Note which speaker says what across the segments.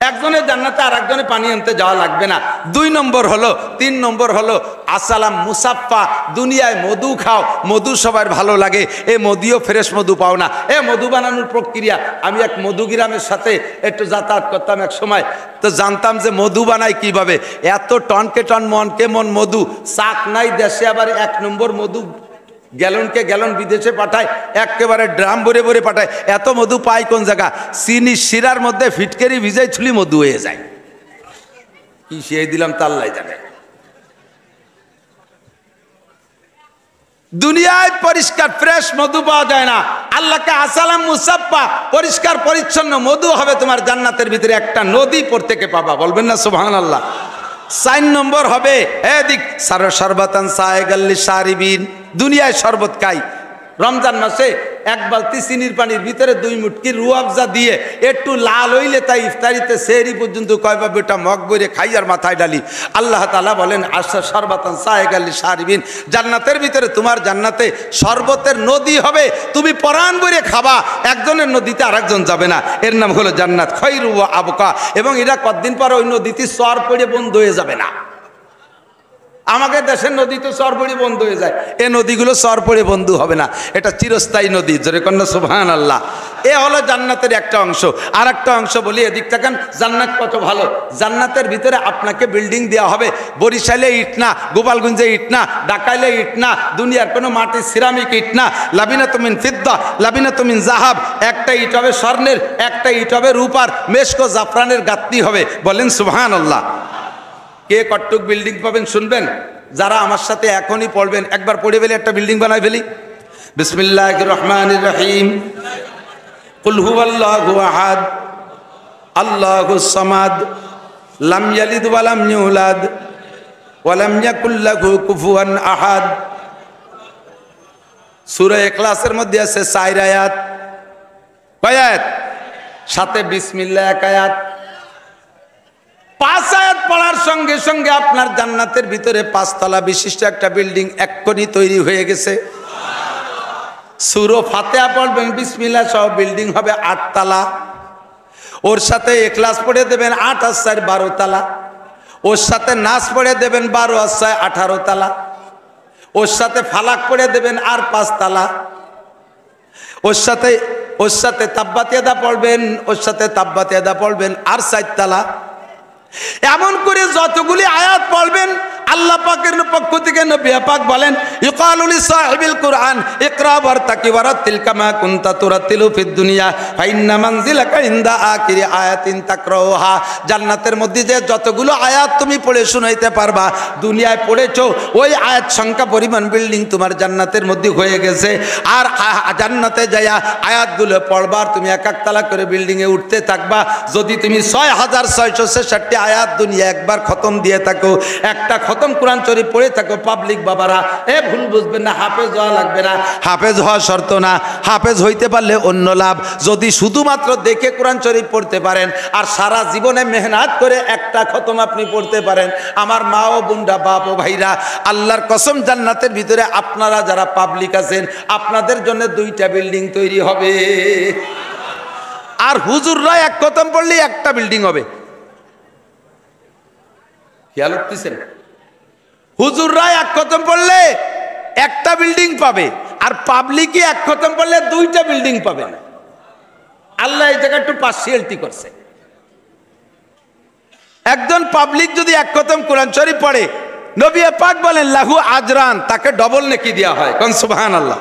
Speaker 1: একজনের জান্নাতে আর একজনে পানি আনতে যাওয়া লাগবে না। 2 নম্বর হলো, 3 নম্বর হলো আসালাম মুসাফা, দুনিয়ায় মধু খাও, মধু সবার ভালো লাগে, এ মধুও ফ্রেশ মধু পাও না। এ মধু বানানোর প্রক্রিয়া, আমি এক মধুগ্রামের সাথে একটু যাতায়াত করতাম এক সময়, তো জানতাম যে মধু বানায় কিভাবে। এত টনকে টন মনকে মন মধু, চাক নাই দেশে, আবার 1 নম্বর মধু গ্যালনকে গ্যালন বিদেশে পাঠায়, একেবারে ড্রাম ভরে ভরে পাঠায়। এত মধু পায় কোন জায়গা? চিনি শিরার মধ্যে ফিটকেরি ভিজাই ছুলি মধু হয়ে যায়। কি সেই দিলাম তাল্লাই জানে। দুনিয়ায় পরিষ্কার ফ্রেশ মধু পাওয়া যায় না। আল্লাহকে আসালাম মুসাফা, পরিষ্কার পরিচ্ছন্ন মধু হবে তোমার জান্নাতের ভিতরে, একটা নদী প্রত্যেকে পাবা, বলবেন না সুবহানাল্লাহ। 4 নম্বর হবে এদিক সরবতান সায়গাল্লি শারিবিন, দুনিয়ায় শরবত খাই, রমজান মাসে 1 বালতি চিনির পানির ভিতরে 2 মুটকি রুয়াবজা দিয়ে একটু লাল হইলে তাই ইফতারিতে সেহরি পর্যন্ত কয়বা বেটা মগ বইরে খাই আর মাথায় ডালি। আল্লাহ তাআলা বলেন আশা সরবতান সায়গাল্লি শারিবিন, জান্নাতের ভিতরে তোমার জান্নাতে শরবতের নদী হবে, তুমি পরাণ বইরে খাবা, একজনের নদীতে আরেকজন যাবে না। এর নাম হলো জান্নাত, খৈরু ওয়া আবকা। এবং এটা কতদিন পর ওই নদীতে চর পড়ে বন্ধ হয়ে যাবে না। আমাদের দেশের নদী তো চর পড়ে বন্ধ হয়ে যায়, এ নদীগুলো চর পড়ে বন্ধ হবে না, এটা চিরস্থায়ী নদী। জোরে কন্যা সুবহানাল্লাহ। এ হলো জান্নাতের একটা অংশ। আর একটা অংশ বলি, এদিক থাকেন, জান্নাত কত ভালো। জান্নাতের ভিতরে আপনাকে বিল্ডিং দেওয়া হবে, বরিশালে ইট না, গোপালগঞ্জে ইট না, ঢাকাইলে ইট না, দুনিয়ার কোনো মাটি সিরামিক ইট না, লাবিনা তুমিন ফিদ্দা, লাবিনা তুমিন জাহাব, একটা ইট হবে স্বর্ণের, একটা ইট হবে রূপার, মেশকো জাফরানের গাঁথনি হবে, বলেন সুবহানাল্লাহ। কে কট্টুক বিল্ডিং পাবেন শুনবেন? যারা আমার সাথে এখনই পড়বেন, একবার পড়ে ফেলে একটা বিল্ডিং বানাই ফেলি। বিসমিল্লাহির রহমানির রহিম। কুল হুয়াল্লাহু আহাদ, আল্লাহুস সামাদ, লাম ইয়ালিদ ওয়া লাম ইউলাদ ওয়া লাম ইয়াকুল লাহু কুফুয়ান আহাদ। সূরা ইখলাসের মধ্যে আছে 4 আয়াত। কয় আয়াত? সাথে বিসমিল্লাহ 1 আয়াত। 5 আয়াত পড়ার সঙ্গে সঙ্গে আপনার জান্নাতের ভিতরে 5 তলা বিশিষ্ট একটা বিল্ডিং এক্ষুনি তৈরি হয়ে গেছে। সূরা ফাতিহা পড়বেন বিসমিল্লাহ সহ, বিল্ডিং হবে 8 তলা। ওর সাথে ইখলাস পড়ে দেবেন 8 আর 4 12 তলা। ওর সাথে নাস পড়ে দেবেন 12 আর 6 18 তলা। ওর সাথে ফালাক পড়ে দেবেন আর 5 তলা। ওর সাথে তাব্বাত ইয়াদা পড়বেন, ওর সাথে তাব্বাত ইয়াদা পড়বেন আর 4 তলা। এমন করে যতগুলি আয়াত পড়বেন, আল্লাহ পাকের পক্ষ থেকে নবী পাক বলেন ইকালু লিসাহিবিল কুরআন ইকরা ওয়ারতাকি ওয়ারাতিল কামা কুনতা তুরাতিলু ফিদ দুনিয়া ফাইন্না মানজিলাকা ইনদা আখিরি আয়াতিন তাকরাউহা। জান্নাতের মধ্যে যে যতগুলো আয়াত তুমি পড়ে শোনাইতে পারবা, দুনিয়ায় পড়েছো ওই আয়াত সংখ্যা পরিমাণ বিল্ডিং তোমার জান্নাতের মধ্যে হয়ে গেছে। আর জান্নাতে যায়া আয়াতগুলো পড়বার তুমি এক এক তালা করে বিল্ডিং এ উঠতে থাকবা। যদি তুমি 6666 আয়াত দুনিয়া একবার খতম দিয়ে থাকো, একটা খতম কোরআন শরীফ পড়ে থাকো, পাবলিক বাবারা এ ভুল বুঝবেন না, হাফেজ হওয়া লাগবে না, হাফেজ হওয়া শর্ত না। হাফেজ হইতে পারলে অন্য লাভ, যদি শুধুমাত্র দেখে কোরআন শরীফ পড়তে পারেন আর সারা জীবনে মেহনত করে একটা খতম আপনি পড়তে পারেন। আমার মা ও বোনরা, বাপ ও ভাইরা, আল্লাহর কসম জান্নাতের ভিতরে আপনারা যারা পাবলিক আছেন, আপনাদের জন্য 2টা বিল্ডিং তৈরি হবে। আর হুজুররা এক খতম পড়লে একটা বিল্ডিং হবে। খেয়াল করতেছেন? হুজুররা এক খতম পড়লে একটা বিল্ডিং পাবে, আর পাবলিকই এক খতম পড়লে 2টা বিল্ডিং পাবে না। আল্লাহ এই জায়গায় একটু পার্সিয়ালিটি করছে। একজন পাবলিক যদি এক খতম কোরআন শরীফ পড়ে, নবী পাক বলেন লাহু আজরান, তাকে ডবল নেকি দেওয়া হয়। কোন সুবহানাল্লাহ।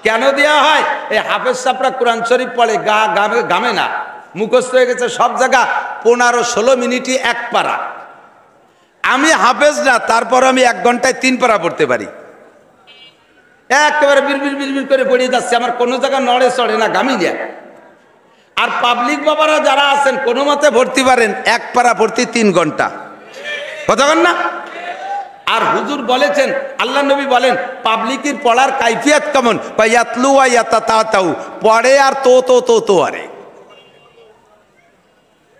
Speaker 1: কেন দেওয়া হয়? এই হাফেজ সাহেবরা কোরআন শরীফ পড়ে, গামে না, মুখস্থ হয়ে গেছে সব জায়গা, 15-16 মিনিটই 1 পারা। আমি হাফেজ না, তারপর আমি 1 ঘন্টায় 3 পারা পড়তে পারি। একেবারে বিড়বিড় বিড়বিড় করে পড়িয়ে যাচ্ছে, আমার কোনো জায়গা নড়ে চড়ে না, গামি যায়। আর পাবলিক বাবারা যারা আছেন কোনো মতে ভর্তি পারেন, 1 পারা ভর্তি 3 ঘন্টা। কথা বল না? আর হুজুর বলেছেন, আল্লাহ নবী বলেন পাবলিকের পড়ার কাইফিয়ত কেমন? ইয়াতলু ওয়া ইয়াতাতাউ, পড়ে আর তো আরে।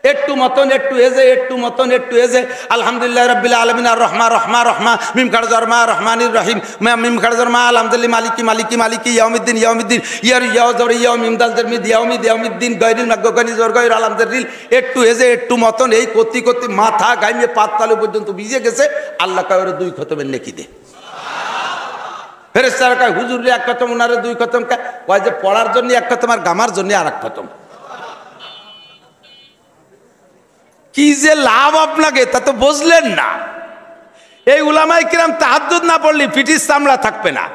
Speaker 1: একটু মতন একটু এজে, একটু মতন একটু এজে। আলহামদুলিল্লাহ রাব্বিল আলামিন আর রহমা রহমা রহমা মিম খারজরমা রহমানির রহিম মিম খারজরমা আলহামদুলিল্লাহ মালিকি মালিকি মালিকি ইয়াউমিদ্দিন ইয়াউমিদ্দিন ইয়ার ইয়াউজর ইয়াউ মিম দাল জারমিদ ইয়াউমিদ ইয়াউমিদ্দিন গায়রিল মাগগানি জর গায়র আলহামদুলিল্লাহ একটু এজে একটু মতন এই করতে করতে মাথা গাইমে পাততালু পর্যন্ত ভিজে গেছে। আল্লাহ কয় ওরে 2 খতমের নেকি দে। ফেরেশতারা কয় হুজুর রে 1 খতম, ওনারে 2 খতম। কয় যে পড়ার জন্য 1 খতম আর গামার জন্য আর 1 খতম। কি যে লাভ আপনাকে তা তো বুঝলেন না। এই উলামায়ে কিরাম তাহাজ্জুদ না পড়লে পিঠির চামড়া থাকবে না।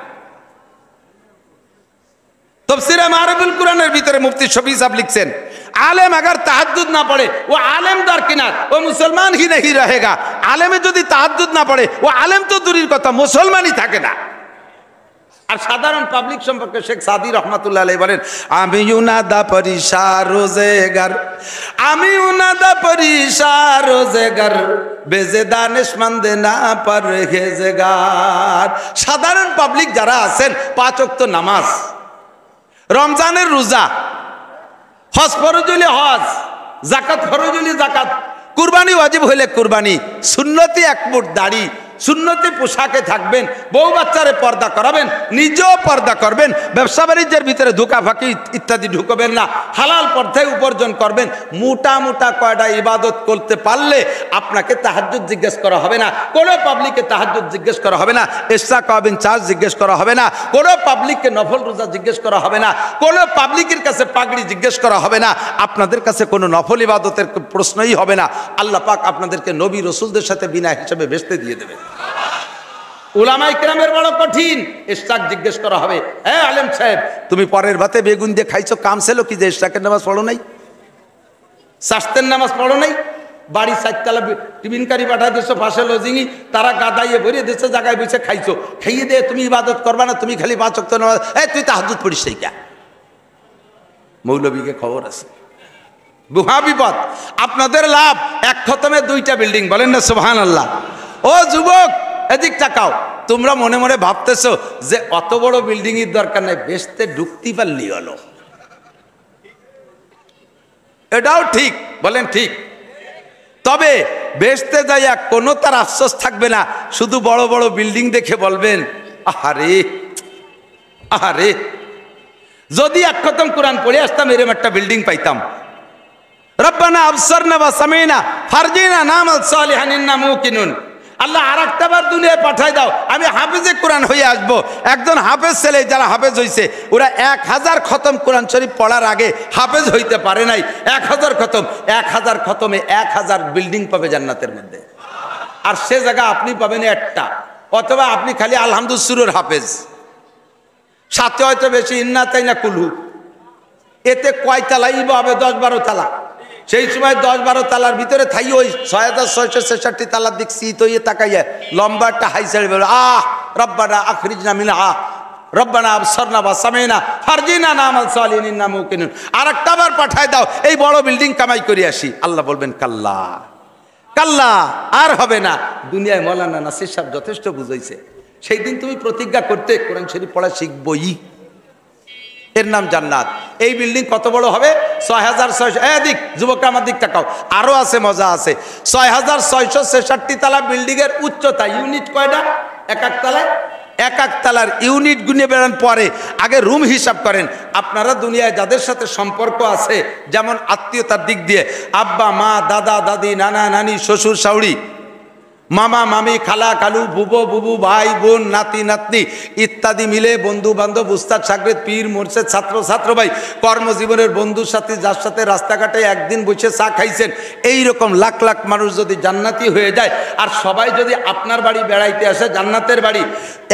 Speaker 1: তাফসীরে মারিফুল কুরআনের ভিতরে মুফতি শফি সাহেব লিখছেন, आलेम अगर तहज्जुद ना पढ़े वो आलेम दरकिनार, वो मुसलमान ही नहीं रहेगा। आलेमे যদি তাহাজ্জুদ না পড়ে ও আলেম তো দূরের কথা, মুসলমানই থাকে না। আর সাধারণ পাবলিক সম্পর্কে শেখ সাদি রহমাতুল্লাহ আলাইহি বলেন, আমি উনাদা পরিশা রোজেগার, আমি উনাদা পরিশা রোজেগার, বেজে দানিশমন্দ না পরহেজগার। সাধারণ পাবলিক যারা আছেন 5 ওয়াক্ত নামাজ, রমজানের রোজা, হজ ফরজ হইলে হজ, যাকাত ফরজ হইলে যাকাত, কুরবানি ওয়াজিব হইলে কুরবানি, সুন্নতি 1 মুঠ দাড়ি, সুন্নতি পোশাকে থাকবেন, বউ বাচ্চারে পর্দা করাবেন, নিজেও পর্দা করবেন, ব্যবসা বাণিজ্যের ভিতরে ধোঁকা ফাঁকি ইত্যাদি ঢুকবেন না, হালাল পর্দায় উপার্জন করবেন। মোটা মোটা কয়টা ইবাদত করতে পারলে আপনাকে তাহাজ্জুদ জিজ্ঞেস করা হবে না, কোনো পাবলিককে তাহাজ্জুদ জিজ্ঞেস করা হবে না, এক্সট্রা কবিন চার্জ জিজ্ঞেস করা হবে না, কোনো পাবলিককে নফল রোজা জিজ্ঞেস করা হবে না, কোনো পাবলিকের কাছে পাগড়ি জিজ্ঞেস করা হবে না, আপনাদের কাছে কোনো নফল ইবাদতের প্রশ্নই হবে না। আল্লাহ পাক আপনাদেরকে নবী রসুলদের সাথে বিনা হিসেবে বেচতে দিয়ে দেবে। উলামায়ে কিরামের বড় কঠিন, ইশরাক জিজ্ঞেস করা হবে, হ্যাঁ আলেম সাহেব তুমি পরের ভাতে বেগুন দিয়ে খাইছো, কাম ছিল কি যে ইশরাকের নামাজ পড়ো নাই, শাস্তের নামাজ পড়ো নাই, বাড়ি 4 তলা টিফিনকারি পাঠাই দিচ্ছ, পাশে লজিংই, তারা গাদাইয়ে ভরিয়ে দিচ্ছে, জায়গায় বসে খাইছো, খাইয়ে দিয়ে তুমি ইবাদত করবা না, তুমি খালি 5 ওয়াক্ত নামাজ, তুই তাহাজ্জুদ পড়িস সেই কা? মৌলবীকে খবর আছে, বুহা বিপদ। আপনাদের লাভ 1 খতমে 2টা বিল্ডিং, বলেন না সুবহানাল্লাহ। ও যুবক এদিক তাকাও, তোমরা মনে মনে ভাবতেছো যে অত বড় বিল্ডিং এর দরকার নাই, বেচতে ঢুকতে পারলি হলো। এটাও ঠিক, বলেন ঠিক। তবে বেচতে যাইয়া কোনো তার আফসোস থাকবে না, শুধু বড় বড় বিল্ডিং দেখে বলবেন আহারে আহারে, যদি 1 খতম কোরআন পড়ে আসতাম এরকম একটা বিল্ডিং পাইতাম। রব্বানা আবসারনা ওয়া সামিনা ফারজিনা নামাল সালিহান ইন্না মুকিনুন। আল্লাহ আরেকটা বার দুনিয়ায় পাঠাই দাও, আমি হাফেজে কোরআন হয়ে আসবো। একজন হাফেজ ছেলে যারা হাফেজ হইছে ওরা 1000 খতম কোরআন শরীফ পড়ার আগে হাফেজ হইতে পারে নাই। 1000 খতম, 1000 খতমে 1000 বিল্ডিং পাবে জান্নাতের মধ্যে। আর সে জায়গা আপনি পাবেন একটা, অথবা আপনি খালি আলহামদুলিল্লাহ সুরের হাফেজ, সাথে হয়তো বেশি ইন্না তাই না কুলহু। এতে কয় তালাই হবে? 10-12 তালা। সেই সময় 10-12 তালার ভিতরে থাই ওই 6666 তালার দিক শীত হইয়ে তাকাইয়া লম্বা একটা হাই সাইড বেরো, রব্বানা আখরিজনা মিনহা রব্বানা আবসারনা ওয়া সামিনা ফারজিনা নামাল সালিহিন ইন্না মুকিনুন। আরেকটা বার পাঠায় দাও, এই বড় বিল্ডিং কামাই করে আসি। আল্লাহ বলবেন কাল্লা কাল্লা, আর হবে না। দুনিয়ায় মৌলানা নাসির সাহেব যথেষ্ট বুঝাইছে, সেই দিন তুমি প্রতিজ্ঞা করতে কোরআন শরীফ পড়া শিখবই, এর নাম জান্নাত। এই বিল্ডিং কত বড় হবে? 6600। এদিক যুবকরা আমার দিক তাকাও, আরো আছে, মজা আছে। 6666 তালা বিল্ডিং এর উচ্চতা ইউনিট কয়টা? 1 তলায় 1 তলার ইউনিট গুনে বেড়ান পরে আগে রুম হিসাব করেন। আপনারা দুনিয়ায় যাদের সাথে সম্পর্ক আছে, যেমন আত্মীয়তার দিক দিয়ে আব্বা মা, দাদা দাদি, নানা নানি, শ্বশুর শাশুড়ি, মামা মামি, খালা খালু, বুবো বুবু, ভাই বোন, নাতি নাতনি ইত্যাদি মিলে, বন্ধু বান্ধব, উস্তাদ শাগরেদ, পীর মুর্শিদ, ছাত্র ছাত্র ভাই, কর্মজীবনের বন্ধুর সাথে, যার সাথে রাস্তাঘাটে একদিন বসে চা খাইছেন, এই রকম লাখ লাখ মানুষ যদি জান্নাতি হয়ে যায়, আর সবাই যদি আপনার বাড়ি বেড়াইতে আসে, জান্নাতের বাড়ি,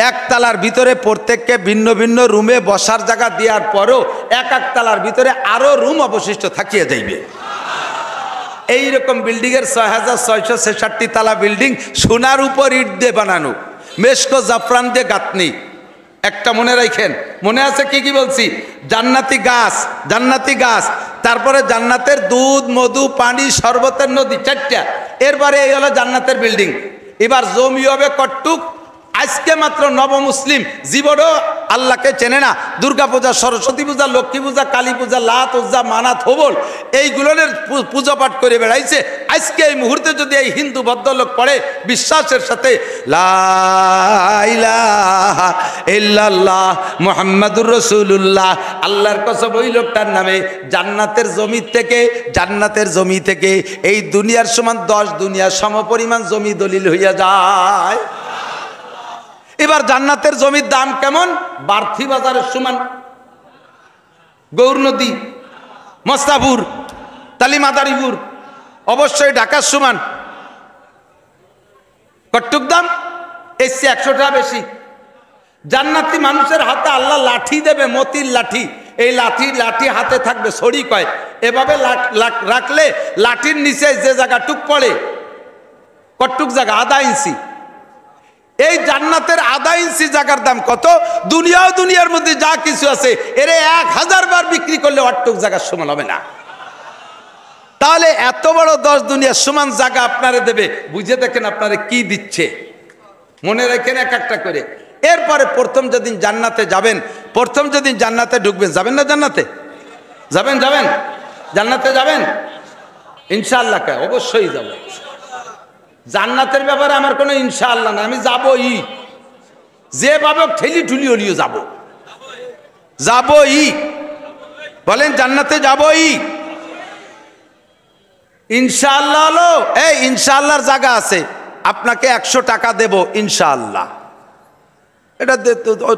Speaker 1: 1 তলার ভিতরে প্রত্যেককে ভিন্ন ভিন্ন রুমে বসার জায়গা দেওয়ার পরও 1 তলার ভিতরে আরো রুম অবশিষ্ট থাকিয়ে যাইবে। এইরকম বিল্ডিং এর 6666 তালা বিল্ডিং সোনার উপর ইট দিয়ে বানানো, মেশকো জাফরান দিয়ে গাঁথনি। একটা মনে রাখেন, মনে আছে কি কি বলছি? জান্নাতি গাছ, জান্নাতি গাছ, তারপরে জান্নাতের দুধ, মধু, পানি, শরবতের নদী, 4টা। এরপরে এই হলো জান্নাতের বিল্ডিং। এবার জমি হবে কট্টুক। আজকে মাত্র নবমুসলিম জীবনও আল্লাহকে চেনে না। দুর্গা পূজা, সরস্বতী পূজা, লক্ষ্মী পূজা, কালী পূজা, লাত, উজ্জা, মানাত, হবল এইগুলোর পূজা পাঠ করে বেড়াইছে। আজকে এই মুহূর্তে যদি এই হিন্দু ভদ্রলোক পড়ে বিশ্বাসের সাথে লা ইলাহা ইল্লাল্লাহ মুহাম্মাদুর রাসূলুল্লাহ, আল্লাহর কসম ওই লোকটার নামে জান্নাতের জমি থেকে এই দুনিয়ার সমান 10 দুনিয়ার সমপরিমাণ জমি দলিল হইয়া যায়। এবার জান্নাতের জমির দাম কেমন? বার্থি বাজারের সমান, গৌর নদী, মস্তাপুর, তালিমাদারিপুর, অবশ্যই ঢাকার সমান। কটুক দাম? এর চেয়ে 100 টাকা বেশি। জান্নাতি মানুষের হাতে আল্লাহ লাঠি দেবে, মতির লাঠি। এই লাঠি হাতে থাকবে, ছড়ি কয়, এভাবে রাখলে লাঠির নিচে যে জায়গা টুক পড়ে, কটুক জায়গা? আধা ইঞ্চি। এই জান্নাতের আধা ইঞ্চি জায়গার দাম কত? দুনিয়ার মধ্যে যা কিছু আছে এর 1000 বার বিক্রি করলে অটুক জায়গার সমান হবে না। তাহলে এত বড় 10 দুনিয়ার সমান জায়গা আপনারে দেবে, বুঝে দেখেন আপনারে কি দিচ্ছে, মনে রাখেন এক একটা করে। এরপরে প্রথম যেদিন জান্নাতে যাবেন, প্রথম যেদিন জান্নাতে ঢুকবেন, যাবেন না জান্নাতে? যাবেন জান্নাতে যাবেন ইনশাআল্লাহ। কে? অবশ্যই যাব। জান্নাতের ব্যাপারে আমার কোনো ইনশাআল্লাহ না, আমি যাবই। যেভাবে ঠেলি ঠুলি হলিও যাবই। বলেন জান্নাতে যাবই ইনশাআল্লাহ। হলো এই ইনশাআল্লাহর জায়গা আছে, আপনাকে 100 টাকা দেব ইনশাআল্লাহ। এটা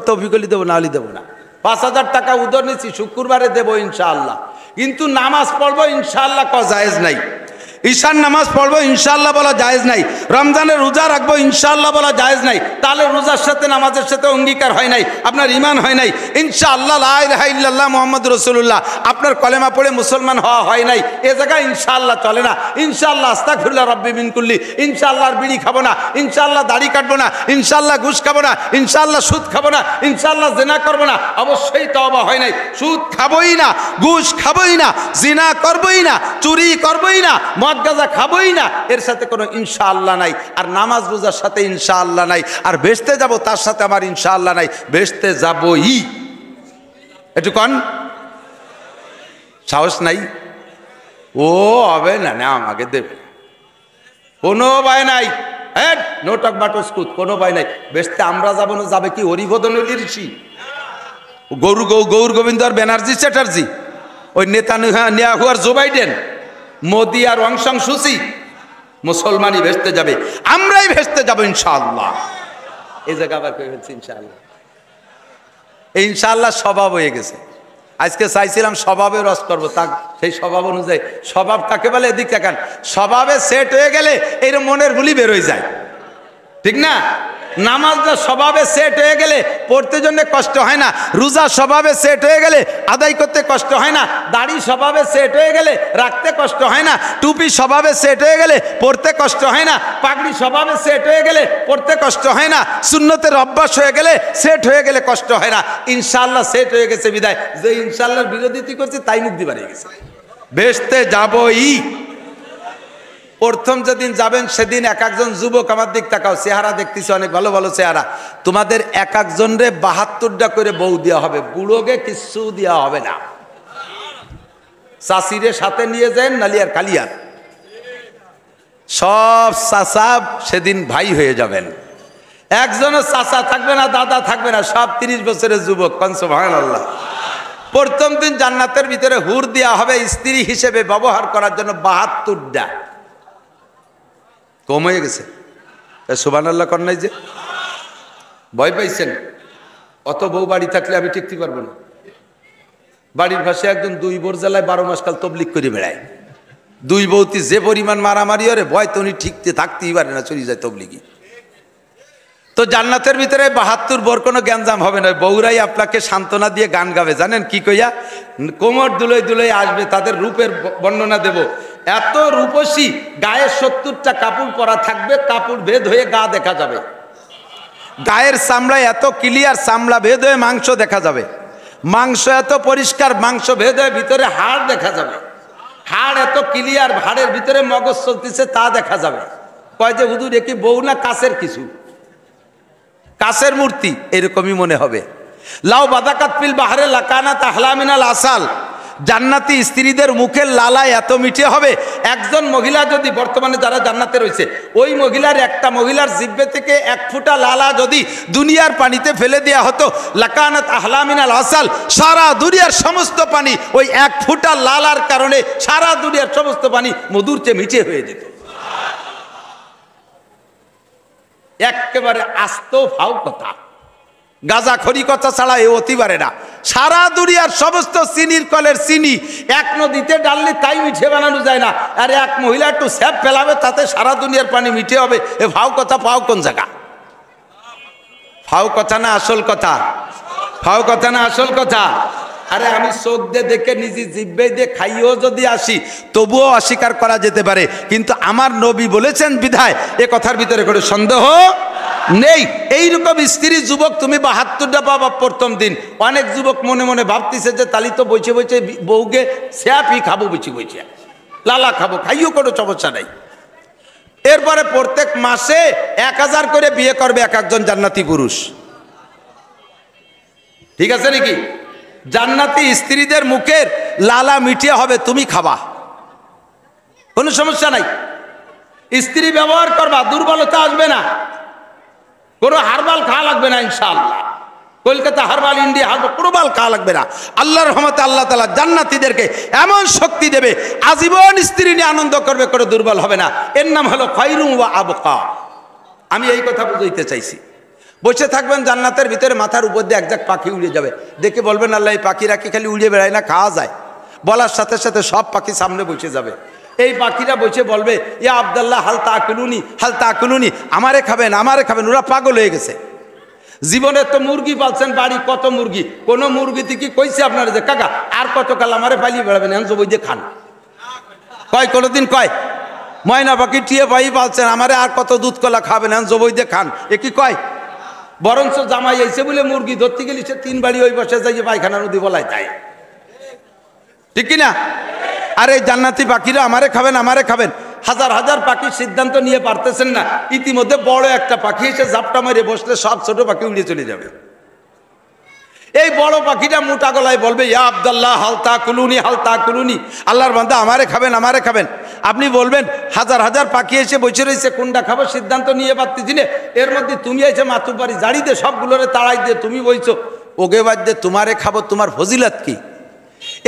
Speaker 1: তৌফিকলি দেবো, না হলে দেবো না। 5000 টাকা উদর নিচ্ছি, শুক্রবারে দেবো ইনশাআল্লাহ। কিন্তু নামাজ পড়বো ইনশাআল্লাহ কওয়া জায়েজ নাই। ঈশান নামাজ পড়বো ইনশাআল্লাহ বলা জায়েজ নাই। রমজানের রোজা রাখবো ইনশাআল্লাহ বলা জায়েজ নাই। তাহলে রোজার সাথে নামাজের সাথে অঙ্গীকার হয় নাই, আপনার ঈমান হয় নাই। ইনশাআল্লাহ লা ইলাহা ইল্লাল্লাহ মুহাম্মাদুর রাসূলুল্লাহ, আপনার কলেমা পড়ে মুসলমান হওয়া হয় নাই। এ জায়গায় ইনশাআল্লাহ চলে না। ইনশাআল্লাহ আস্তাগফিরুল্লাহ রাব্বি মিন কুল্লি, ইনশাআল্লাহ আর বিড়ি খাবো না, ইনশাআল্লাহ দাড়ি কাটবো না, ইনশাআল্লাহ ঘুষ খাবো না, ইনশাআল্লাহ সুদ খাবো না, ইনশাআল্লাহ জিনা করবো না। অবশ্যই তওবা হয় নাই। সুদ খাবোই না, ঘুষ খাবোই না, জিনা করবোই না, চুরি করবোই না, মদ গাঁজা খাবোই না, এর সাথে কোনো ইনশাআল্লাহ নাই। আর নামাজ রোজার সাথে ইনশাআল্লাহ নাই। আর বেহেশতে যাব তার সাথে আমার ইনশাআল্লাহ নাই। বেহেশতে যাবই। একটু কন, সাহস নাই? ও হবে না, না আমাকে দেবে, কোনো ভয় নাই। নো টক বাটস কুত, কোনো ভয় নাই। বেহেশতে আমরা যাবো না, যাবে কি হরিবদন ঋষি, গৌর গোবিন্দ আর ব্যানার্জি চ্যাটার্জি, ওই নেতানিয়াহু আর জো বাইডেন, মোদি আর ওয়াং সাং সুচি। মুসলমানই ভেস্তে যাবে, আমরাই ভেস্তে যাবো ইনশাআল্লাহ। এই জায়গা আবার কই হচ্ছে ইনশাআল্লাহ। এই ইনশাআল্লাহ স্বভাব হয়ে গেছে। আজকে চাইছিলাম স্বভাবে রস করবো, তা সেই স্বভাব অনুযায়ী, স্বভাব কাকে বলে এদিক তাকান। স্বভাবে সেট হয়ে গেলে এর মনের ভুলি বের হয়ে যায়, ঠিক না? নামাজটা স্বভাবে সেট হয়ে গেলে পড়তে জন্য কষ্ট হয় না, রোজা স্বভাবে সেট হয়ে গেলে আদায় করতে কষ্ট হয় না, দাড়ি স্বভাবে সেট হয়ে গেলে রাখতে কষ্ট হয় না, টুপি স্বভাবে সেট হয়ে গেলে পড়তে কষ্ট হয় না, পাগড়ি স্বভাবে সেট হয়ে গেলে পড়তে কষ্ট হয় না, সুন্নতের অভ্যাস হয়ে গেলে সেট হয়ে গেলে কষ্ট হয় না। ইনশাআল্লাহ সেট হয়ে গেছে বিদায় যে ইনশাআল্লাহর বিরোধিতা করছে তাই মুক্তি বাড়িয়ে গেছে। বেহেশতে যাবই। প্রথম যেদিন যাবেন সেদিন এক একজন যুবক, আমার দিক তাকাও, চেহারা দেখতেছি অনেক ভালো ভালো চেহারা। তোমাদের এক একজন রে 72টা করে বউ দেওয়া হবে, বুড়োকে কিছু দেওয়া হবে না। চাষিরে সাথে নিয়ে যান, নালিয়ার কালিয়ার সব চাচা সেদিন ভাই হয়ে যাবেন। একজনও চাচা থাকবে না, দাদা থাকবে না, সব 30 বছরের যুবক। সুবহানাল্লাহ। প্রথম দিন জান্নাতের ভিতরে হুর দেওয়া হবে স্ত্রী হিসেবে ব্যবহার করার জন্য 72টা। কম হয়ে গেছে? সুবহানাল্লাহ কর নাই যে? ভয় পাইছেন? অত বউ বাড়ি থাকলে আমি টিকতে পারবো না। বাড়ির পাশে একজন 2 বোর জেলায় 12 মাস কাল তবলিগ করে বেড়ায়। 2 বউতি যে পরিমাণ মারামারি ওরে, ভয় তো উনি থাকতেই পারে না, চলে যায় তবলিগি। তো জান্নাতের ভিতরে 72 বোর কোনো গ্যাঞ্জাম হবে না। বউরাই আপনাকে সান্ত্বনা দিয়ে গান গাবে, জানেন কি কইয়া? কোমর দুলোই দুলোই আসবে, তাদের রূপের বর্ণনা দেব। এত রূপসী, গায়ে 70টা কাপড় পরা থাকবে, কাপড় ভেদ হয়ে গা দেখা যাবে। গায়ের চামড়ায় এত ক্লিয়ার, চামড়া ভেদ হয়ে মাংস দেখা যাবে। মাংস এত পরিষ্কার, মাংস ভেদ হয়ে ভিতরে হাড় দেখা যাবে। হাড় এত ক্লিয়ার, হাড়ের ভিতরে মগজ চলতেছে তা দেখা যাবে। কয় যে হুজুর এ কি বউ না কাছের কিছু, কাছের মূর্তি? এরকমই মনে হবে। লাউ বাদাকাত ফিল বাহরে লাকানাত আহলা মিনাল আসাল, জান্নাতি স্ত্রীদের মুখের লালা এত মিঠে হবে। একজন মহিলা যদি বর্তমানে যারা জান্নাতে রয়েছে, ওই মহিলার একটা মহিলার জিহ্বা থেকে এক ফোঁটা লালা যদি দুনিয়ার পানিতে ফেলে দেওয়া হতো, লাকানাত আহলা মিনাল আসাল, সারা দুনিয়ার সমস্ত পানি ওই এক ফোঁটা লালার কারণে সারা দুনিয়ার সমস্ত পানি মধুর চেয়ে মিঠে হয়ে যেত। একেবারে আস্ত ফাও কথা, গাঁজাখড়ি কথা ছাড়া এ অতি পারে না। সারা দুনিয়ার সমস্ত চিনির কলের চিনি এক নদীতে ডাললে তাই মিঠে বানানো যায় না, আর এক মহিলা একটু স্যাপ ফেলাবে তাতে সারা দুনিয়ার পানি মিঠে হবে। এ ফাও কথা, ফাও কোন জায়গা? ফাও কথা না আসল কথা? ফাও কথা না আসল কথা? আরে আমি চোখ দিয়ে দেখে নিজে জিব্বে দিয়ে খাইয়েও যদি আসি তবুও অস্বীকার করা যেতে পারে, কিন্তু আমার নবী বলেছেন বিধায় এ কথার ভিতরে কোনো সন্দেহ নেই। এইরকম স্ত্রী যুবক তুমি 72টা পাবা প্রথম দিন। অনেক যুবক মনে মনে ভাবতেছে যে তালি তো বইছে বইছে বউকে স্যাপই খাবো, বইছে বইছে লালা খাবো, খাইও কোনো সমস্যা নাই। এরপরে প্রত্যেক মাসে 1000 করে বিয়ে করবে এক একজন জান্নাতি পুরুষ। ঠিক আছে নাকি? জান্নাতি স্ত্রীদের মুখের লালা মিঠিয়ে হবে, তুমি খাবা, কোনো সমস্যা নাই। স্ত্রী ব্যবহার করবা, দুর্বলতা আসবে না, কোনো হারবাল খাওয়া লাগবে না ইনশাআল্লাহ। কলকাতা হারবাল, ইন্ডিয়া হারবাল কোনো বাল খাওয়া লাগবে না। আল্লাহর রহমতে আল্লাহ তাআলা জান্নাতীদেরকে এমন শক্তি দেবে, আজীবন স্ত্রী নিয়ে আনন্দ করবে, করে দুর্বল হবে না। এর নাম হলো খায়রুম ওয়া আবকা। আমি এই কথা বুঝাইতে চাইছি। বসে থাকবেন জান্নাতের ভিতরে, মাথার উপর দিয়ে একজাক পাখি উড়ে যাবে, দেখে বলবেন আল্লাহ এই পাখিরা কি খালি উড়ে বেড়ায় না, খাওয়া যায়? বলার সাথে সাথে সব পাখি সামনে বসে যাবে। এই পাখিরা বসে বলবে ইয়া আব্দুল্লাহ হাল তাকুলুনি, হাল তাকুলুনি, আমারে খাবেন, আমারে খাবেন। ওরা পাগল হয়ে গেছে। জীবনে তো মুরগি পালছেন, বাড়ি কত মুরগি, কোন মুরগিতে কি কইছে আপনারা যে কাকা আর কতকাল আমারে পালিয়ে বেড়াবেন, এখন জবই দিয়ে খান? কয় কোনোদিন কয়? ময়না পাখি টিয়ে পাই পালছেন, আমারে আর কত দুধ কলা খাবেন, এখন জবই দিয়ে খান, এ কি কয়? বরঞ্চ জামাই আইছে বলে মুরগি ধরতে গেলি সে 3 বাড়ি ওই বসে যাই পায়খানা নদী বলাই তাই, ঠিক কিনা? আর এই জান্নাতি পাখিরা আমারে খাবেন, আমারে খাবেন। হাজার হাজার পাখির সিদ্ধান্ত নিয়ে পারতেছেন না, ইতিমধ্যে বড় একটা পাখি এসে ঝাপটা মেরে বসলে সব ছোট পাখি উড়ে চলে যাবে। এই বড় পাখিটা মোটা গলায় বলবে ইয়া আব্দুল্লাহ হাল তাকুলুনি, হাল তাকুলুনি, আল্লাহর বান্দা আমারে খাবেন, আমারে খাবেন। আপনি বলবেন হাজার হাজার পাখি এসে বসে রয়েছে, কোনটা খাবো সিদ্ধান্ত নিয়ে পারতেছি না। এর মধ্যে তুমি এসে মাতুবাড়ি জাড়ি দিয়ে সবগুলোরে তাড়াই দিয়ে তুমি বলছো ওগে বাদ দিয়ে তোমারে খাবো, তোমার ফজিলত কি?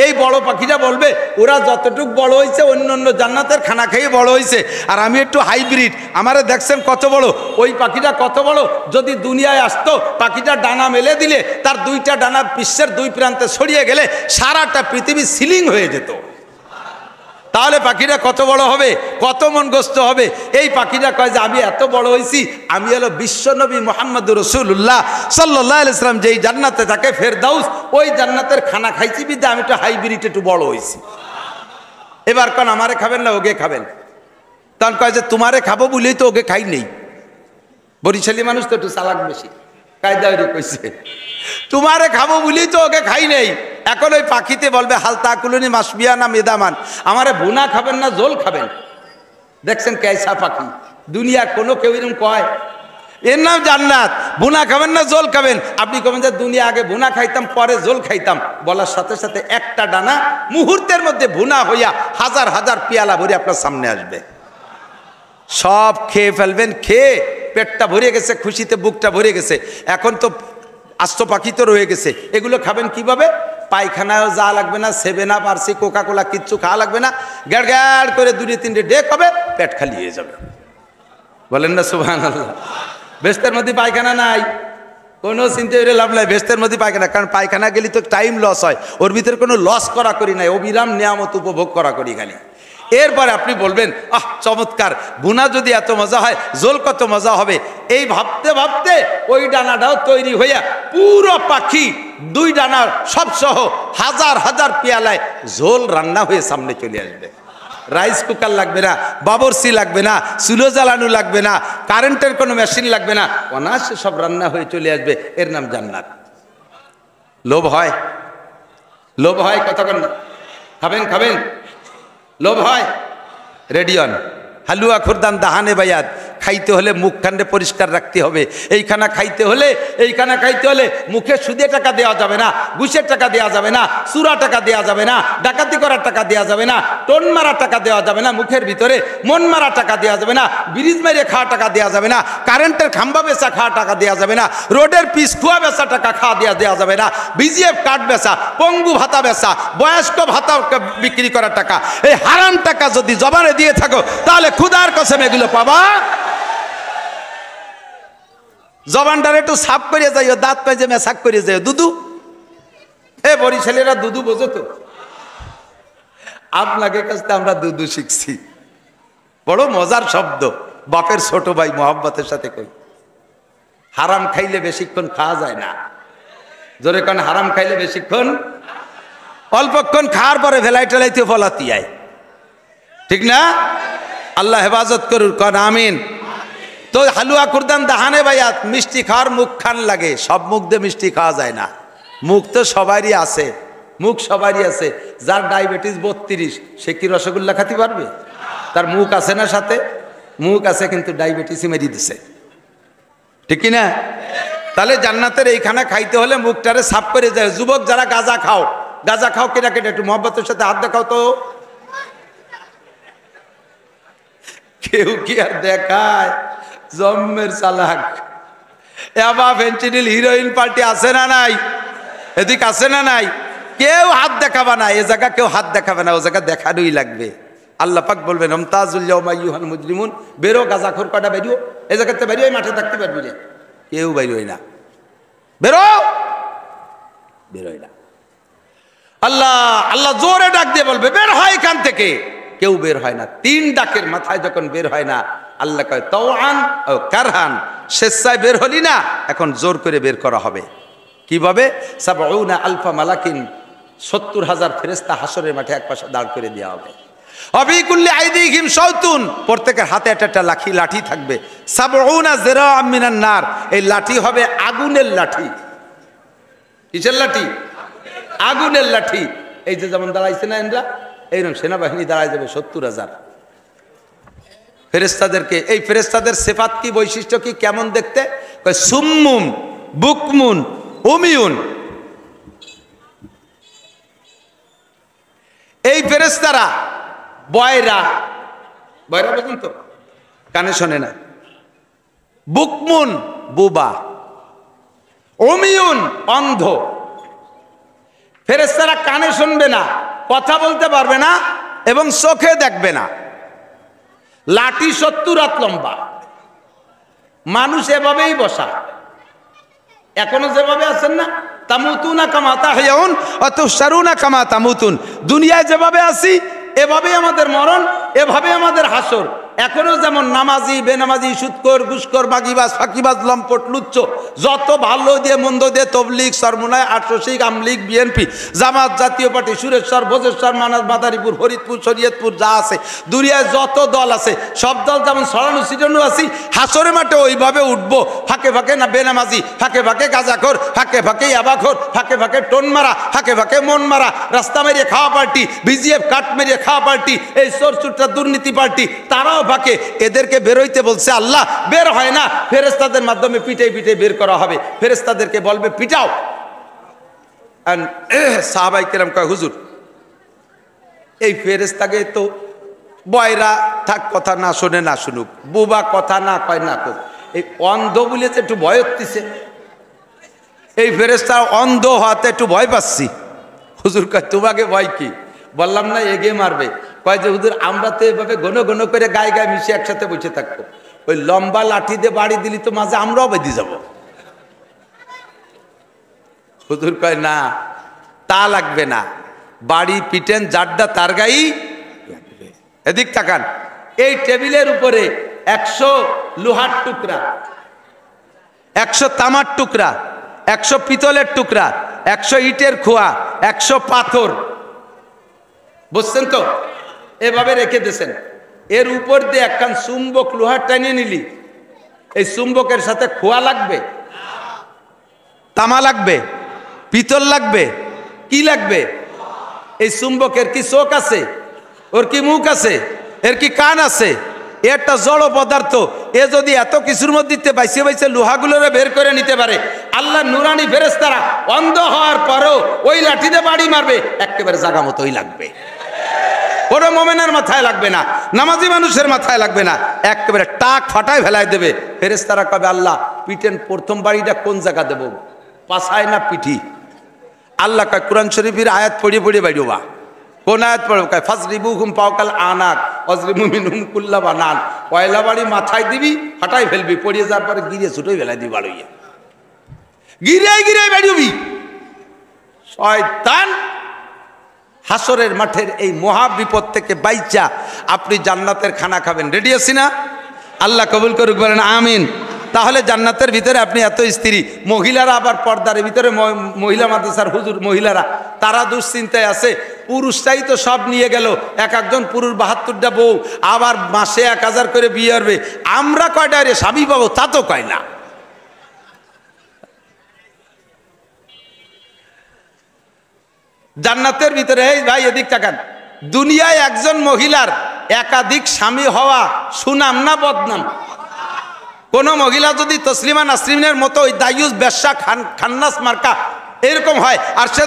Speaker 1: এই বড় পাখিটা বলবে ওরা যতটুক বড় হয়েছে অন্য অন্য জান্নাতের খানা খেয়ে বড় হয়েছে, আর আমি একটু হাইব্রিড, আমারে দেখছেন কত বড়, ওই পাখিটা কত বড়। যদি দুনিয়ায় আসতো, পাখিটা ডানা মেলে দিলে তার 2টা ডানা বিশ্বের 2 প্রান্তে ছড়িয়ে গেলে সারাটা পৃথিবী সিলিং হয়ে যেত। তাহলে পাখিটা কত বড় হবে, কত মনগ্রস্ত হবে। এই পাখিটা কয় যে আমি এত বড় হয়েছি, আমি হলো বিশ্বনবী মুহাম্মদুর রাসূলুল্লাহ সাল্লাল্লাহু আলাইহি ওয়াসাল্লাম যেই জান্নাতে থাকে ফেরদাউস, ওই জান্নাতের খানা খাইছি বিদে আমি একটু হাইব্রিড, একটু বড় হয়েছি। এবার কোন আমারে খাবেন না ওকে খাবেন? তখন কয় যে তোমারে খাবো বলেই তো ওকে খাই নেই। বরিশালী মানুষ তো একটু চালাক বেশি, কায়দা ওই কইছে তোমারে খাবো বলেই তো ওকে খাই নেই। এখন ওই পাখিতে বলবে হাল তাকুলুনি মাসবিয়া না মেদামান, আমারে ভুনা খাবেন না জোল খাবেন? দেখছেন কেসা পাখি, দুনিয়া কোনো কেউ এরকম কয়? এর নাম জান্নাত। ভুনা খাবেন না জোল খাবেন? আপনি কবেন যে দুনিয়া আগে ভুনা খাইতাম পরে জোল খাইতাম, বলার সাথে সাথে একটা ডানা মুহূর্তের মধ্যে ভুনা হইয়া হাজার হাজার পেয়ালা ভরে আপনার সামনে আসবে, সব খেয়ে ফেলবেন। খেয়ে পেটটা ভরে গেছে, খুশিতে বুকটা ভরে গেছে। এখন তো আস্ত পাখি তো রয়ে গেছে, এগুলো খাবেন কিভাবে? পায়খানাও যা লাগবে না, 7 আপ আর কোকা কোলা কিচ্ছু খাওয়া লাগবে না, গ্যাড় গ্যাড় করে 2-3 ডেক হবে, পেট খালি হয়ে যাবে। বলেন না সুবহানাল্লাহ। বেহেশতের মধ্যে পায়খানা নাই, কোনো চিন্তা করে লাভ নাই। বেহেশতের মধ্যে পায়খানা, কারণ পায়খানা গেলে তো টাইম লস হয়, ওর ভিতরে কোনো লস করা করি নাই, অবিরাম নিয়ামত উপভোগ করা করি খালি। এরপরে আপনি বলবেন আহ চমৎকার, ভুনা যদি এত মজা হয় জোল কত মজা হবে। এই ভাবতে ভাবতে ওই ডানাটাও তৈরি হইয়া পুরো পাখি 2 ডানা সব সহ হাজার হাজার পেয়ালায় ঝোল রান্না হয়ে সামনে চলে আসবে। রাইস কুকার লাগবে না, বাবরসি লাগবে না, চুলো জ্বালানো লাগবে না, কারেন্টের কোনো মেশিন লাগবে না, অনায়াসে সব রান্না হয়ে চলে আসবে। এর নাম জান্নাত। লোভ হয়? লোভ হয়? কথা বলেন না। খাবেন খাবেন, লোভ হয়? রেডিয়ন হালুয়া খুরদান দাহানে বায়াত, খাইতে হলে মুখখানে পরিষ্কার রাখতে হবে, এইখানা খাইতে হলে মুখে সুদে টাকা দেওয়া যাবে না, ঘুষের টাকা দেওয়া যাবে না, চুরা টাকা দেওয়া যাবে না, ডাকাতি করার টাকা দেওয়া যাবে না, টোন মারা টাকা দেওয়া যাবে না, মুখের ভিতরে মন মারা টাকা দেওয়া যাবে না, ব্রিজ মেরে খাওয়া টাকা দেওয়া যাবে না, কারেন্টের খাম্বা বেচা খাওয়া টাকা দেওয়া যাবে না, রোডের পিস খুয়া বেচা টাকা খাওয়া দেওয়া যাবে না, বিজিএফ কার্ড বেচা, পঙ্গু ভাতা বেচা, বয়স্ক ভাতা বিক্রি করার টাকা, এই হারাম টাকা যদি জবানে দিয়ে থাকো তাহলে খুদার কসম এগুলো পাবা। জবানটার একটু সাফ করে যাইও, দাঁত পাইজে মেসাক করে যাইও। দুদু, এ বরিশালীরা দুদু বোঝো তো? আপনাকে কাছে আমরা দুদু শিখছি, বড় মজার শব্দ, বাপের ছোট ভাই মোহাব্বতের সাথে কই। হারাম খাইলে বেশিক্ষণ খাওয়া যায় না, জোরে কারণ হারাম খাইলে বেশিক্ষণ, অল্পক্ষণ খাওয়ার পরে ভেলাই টেলাইতে ফলাতি আয়, ঠিক না? আল্লাহ হেফাজত করুন, কন আমিন। তো হালুয়া কুরদান দাহানে ভাইয়া, মিষ্টি খাওয়ার মুখ খান লাগে, সব মুখ দিয়ে মিষ্টি খাওয়া যায় না। মুখ তো সবারই আছে, মুখ সবারই আছে। যার ডায়াবেটিস 32 সে কি রসগোল্লা খাতে পারবে? তার মুখ আছে না, সাথে মুখ আছে কিন্তু ডায়াবেটিসই মেরি দিছে, ঠিক কিনা? তাহলে জান্নাতের এইখানা খাইতে হলে মুখটারে সাফ করে যায়। যুবক যারা গাঁজা খাও কেনা কেটে একটু মহব্বতের সাথে হাত দেখাও তো। কেউ কি আর দেখায়? জম্মের চালাক। এবা ফেন্সিডিল হিরোইন পার্টি আছে না নাই? এদিক আছে না নাই? কেউ হাত দেখাবে না, এ জায়গা কেউ হাত দেখাবে না, ও জায়গা দেখানোই লাগবে। আল্লাহ পাক বলবেন মুমতাজুল ইয়াওমা আইয়ুহাল মুজরিমুন, বেরো গাঁজাখোর কটা বেরিও, এই জায়গাতে বেরিয়ে মাঠে থাকতে পারবি না, কেউ বেরোয় না, বেরোয় না। আল্লাহ জোরে ডাক দিয়ে বলবে বের হয় এখান থেকে, কেউ বের হয় না। 3 ডাকের মাথায় যখন বের হয় না, আল্লাহ কয় তাওআন ও কারহান, স্বেচ্ছায় বের হলি না, এখন জোর করে বের করা হবে। কিভাবে? ৭০ আলফা মালাকিন, ৭০,০০০ ফেরেশতা হাসরের মাঠে এক পাশে দাঁড় করে দেওয়া হবে। অবিকুল্লি আইদিহিম শাওতুন, প্রত্যেকের হাতে একটা লাঠি থাকবে। ৭০ যিরাআম মিনান নার, এই লাঠি হবে আগুনের লাঠি। কিসের লাঠি? আগুনের লাঠি। এই যে যেমন দাঁড়াইছে না এনরা, এইরকম সেনাবাহিনী দাঁড়ায় যাবে ৭০,০০০ ফেরেশতাদেরকে। এই ফেরেশতাদের সিফাত কি, বৈশিষ্ট্য কি, কেমন দেখতে? কয় সুম্মুম বুকমুন উমিউন। এই ফেরেশতারা বয়রা বুঝুন তো, কানে শোনে না। বুকমুন বুবা, উমিউন অন্ধ। ফেরেশতারা কানে শুনবে না, কথা বলতে পারবে না এবং চোখে দেখবে না। লাঠি ৭০ হাত লম্বা, মানুষ এভাবেই বসা, এখনো যেভাবে আছেন না, তামুতুনা কামা তাহইয়াউন ওয়া তুহশারুনা কামা তামুতুন। দুনিয়ায় যেভাবে আছি এভাবেই আমাদের মরণ, এভাবে আমাদের হাসর। এখনো যেমন নামাজি বেনামাজি, সুদখোর, ঘুষখোর, বাগিবাজ, ফাঁকিবাজ, লম্পট, লুচ্চ, যত ভালো দিয়ে মন্দ দিয়ে, তবলিগ, সরমুনায়, আটশিক, আমলিগ, বিএনপি, জামাত, জাতীয় পার্টি, সুরেশ্বর, ভোজেশ্বর, মাদারীপুর, ফরিদপুর, শরীয়তপুর, যা আছে দুনিয়ায় যত দল আছে, সব দল যেমন ছড়ানো ছিটানো আছি, হাসরের মাঠে ওইভাবে উঠবো। ফাঁকে ফাঁকে না বেনামাজি, ফাঁকে ফাঁকে গাঁজাখোর, ফাঁকে ফাঁকে ইয়াবাখোর, ফাঁকে ফাঁকে টোন মারা, ফাঁকে ফাঁকে মন মারা, রাস্তা মেরিয়ে খাওয়া পার্টি, বিজিএফ কাট মেরিয়ে খাওয়া পার্টি, এই চোরচুট্টা দুর্নীতি পার্টি, তারাও ফাঁকে। এদেরকে বেরোইতে বলছে আল্লাহ, বের হয় না, ফেরেশতাদের মাধ্যমে পিটাই পিটাই বের করা হবে। ফেরেশতাদেরকে বলবে পিটাও। সাহাবায়ে কেরাম কয় হুজুর, এই ফেরেশতাকে তো বয়রা থাক, কথা না শোনে না শুনুক, বুবা কথা না কয় না কোক, এই অন্ধ বলে যে একটু ভয় হচ্ছে, এই ফেরেশতা অন্ধ হওয়াতে একটু ভয় পাচ্ছি। হুজুর কয় তোমাকে ভয় কি? বললাম না এগিয়ে মারবে। কয় যে হুজুর আমরা তো এভাবে ঘন ঘন করে গায়ে গায়ে মিশে একসাথে বসে থাকবো, ওই লম্বা লাঠি দিয়ে বাড়ি দিলি তো মাঝে আমরাও বেঁধে যাব। হুজুর কয় না, তা লাগবে না, বাড়ি পিটেন জাড্ডা তার গাই লাগবে। এদিক তাকান, এই টেবিলের উপরে 100 লোহার টুকরা, 100 তামার টুকরা, 100 পিতলের টুকরা, 100 ইটের খোয়া, 100 পাথর, বুঝছেন তো? এভাবে রেখে দিয়েছেন। এর উপর দিয়ে একখান চুম্বক লোহার টানিয়ে নিলি, এই চুম্বকের সাথে খোয়া লাগবে, তামা লাগবে, পিতল লাগবে, কি লাগবে? এই চুম্বকের কি চোখ আছে? ওর কি মুখ আছে? এর কি কান আছে? এ একটা জড় পদার্থ, এ যদি এত কিছুর মধ্যে বাইসে বাইসে লোহাগুলোরে বের করে নিতে পারে, আল্লাহ নুরানি ফেরেশতারা অন্ধ হওয়ার পরেও ওই লাঠিতে বাড়ি মারবে, একেবারে জাগা মতোই লাগবে। কোনো মোমেনের মাথায় লাগবে না, নামাজি মানুষের মাথায় লাগবে না, একেবারে টাক ফাটায় ফেলায় দেবে। ফেরেশতারা কবে আল্লাহ পিটেন প্রথম বাড়িটা কোন জায়গা দেব, পাছায় না পিঠি? আল্লাহ কয় কোরআন শরীফের আয়াত পড়িয়ে পড়িয়ে বাইরবা। কোন আয়াত পড়ব? কয় ফাজরিবুহুম ফাওকাল আনাক ওয়াজরিবু মিনহুম কুল্লা বানান। পয়লা বাড়ি মাথায় দিবি, ফাটাই ফেলবি, পড়িয়ে যাওয়ার পরে গিরে ছুটোই ফেলাই দিবি, বাড়িয়ে গিরে গিরে বাড়িবি। শয়তান হাসরের মাঠের এই মহা বিপদ থেকে বাইচা আপনি জান্নাতের খানা খাবেন। রেডি আছি না? আল্লাহ কবুল করুক, বলেন আমিন। তাহলে জান্নাতের ভিতরে আপনি এত স্ত্রী, মহিলারা আবার পর্দার ভিতরে মহিলা মাদ্রাসার হুজুর মহিলারা তারা দুশ্চিন্তায় আছে, পুরুষটাই তো সব নিয়ে গেল, এক একজন পুরুষ ৭২টা বউ, আবার মাসে ১,০০০ করে বিয়ে হবে, আমরা কয়টা রে স্বামী পাবো তা তো কয় না। জান্নাতের ভিতরে এই ভাই এদিক তাকান, দুনিয়ায় একজন মহিলার একাধিক স্বামী হওয়া সুনাম না বদনাম? কোন মহিলা যদি তসলিমা নাসরিনের মতো ওই দায়ুস বেশ্যা খান্নাস মার্কা এরকম হয়, আর সে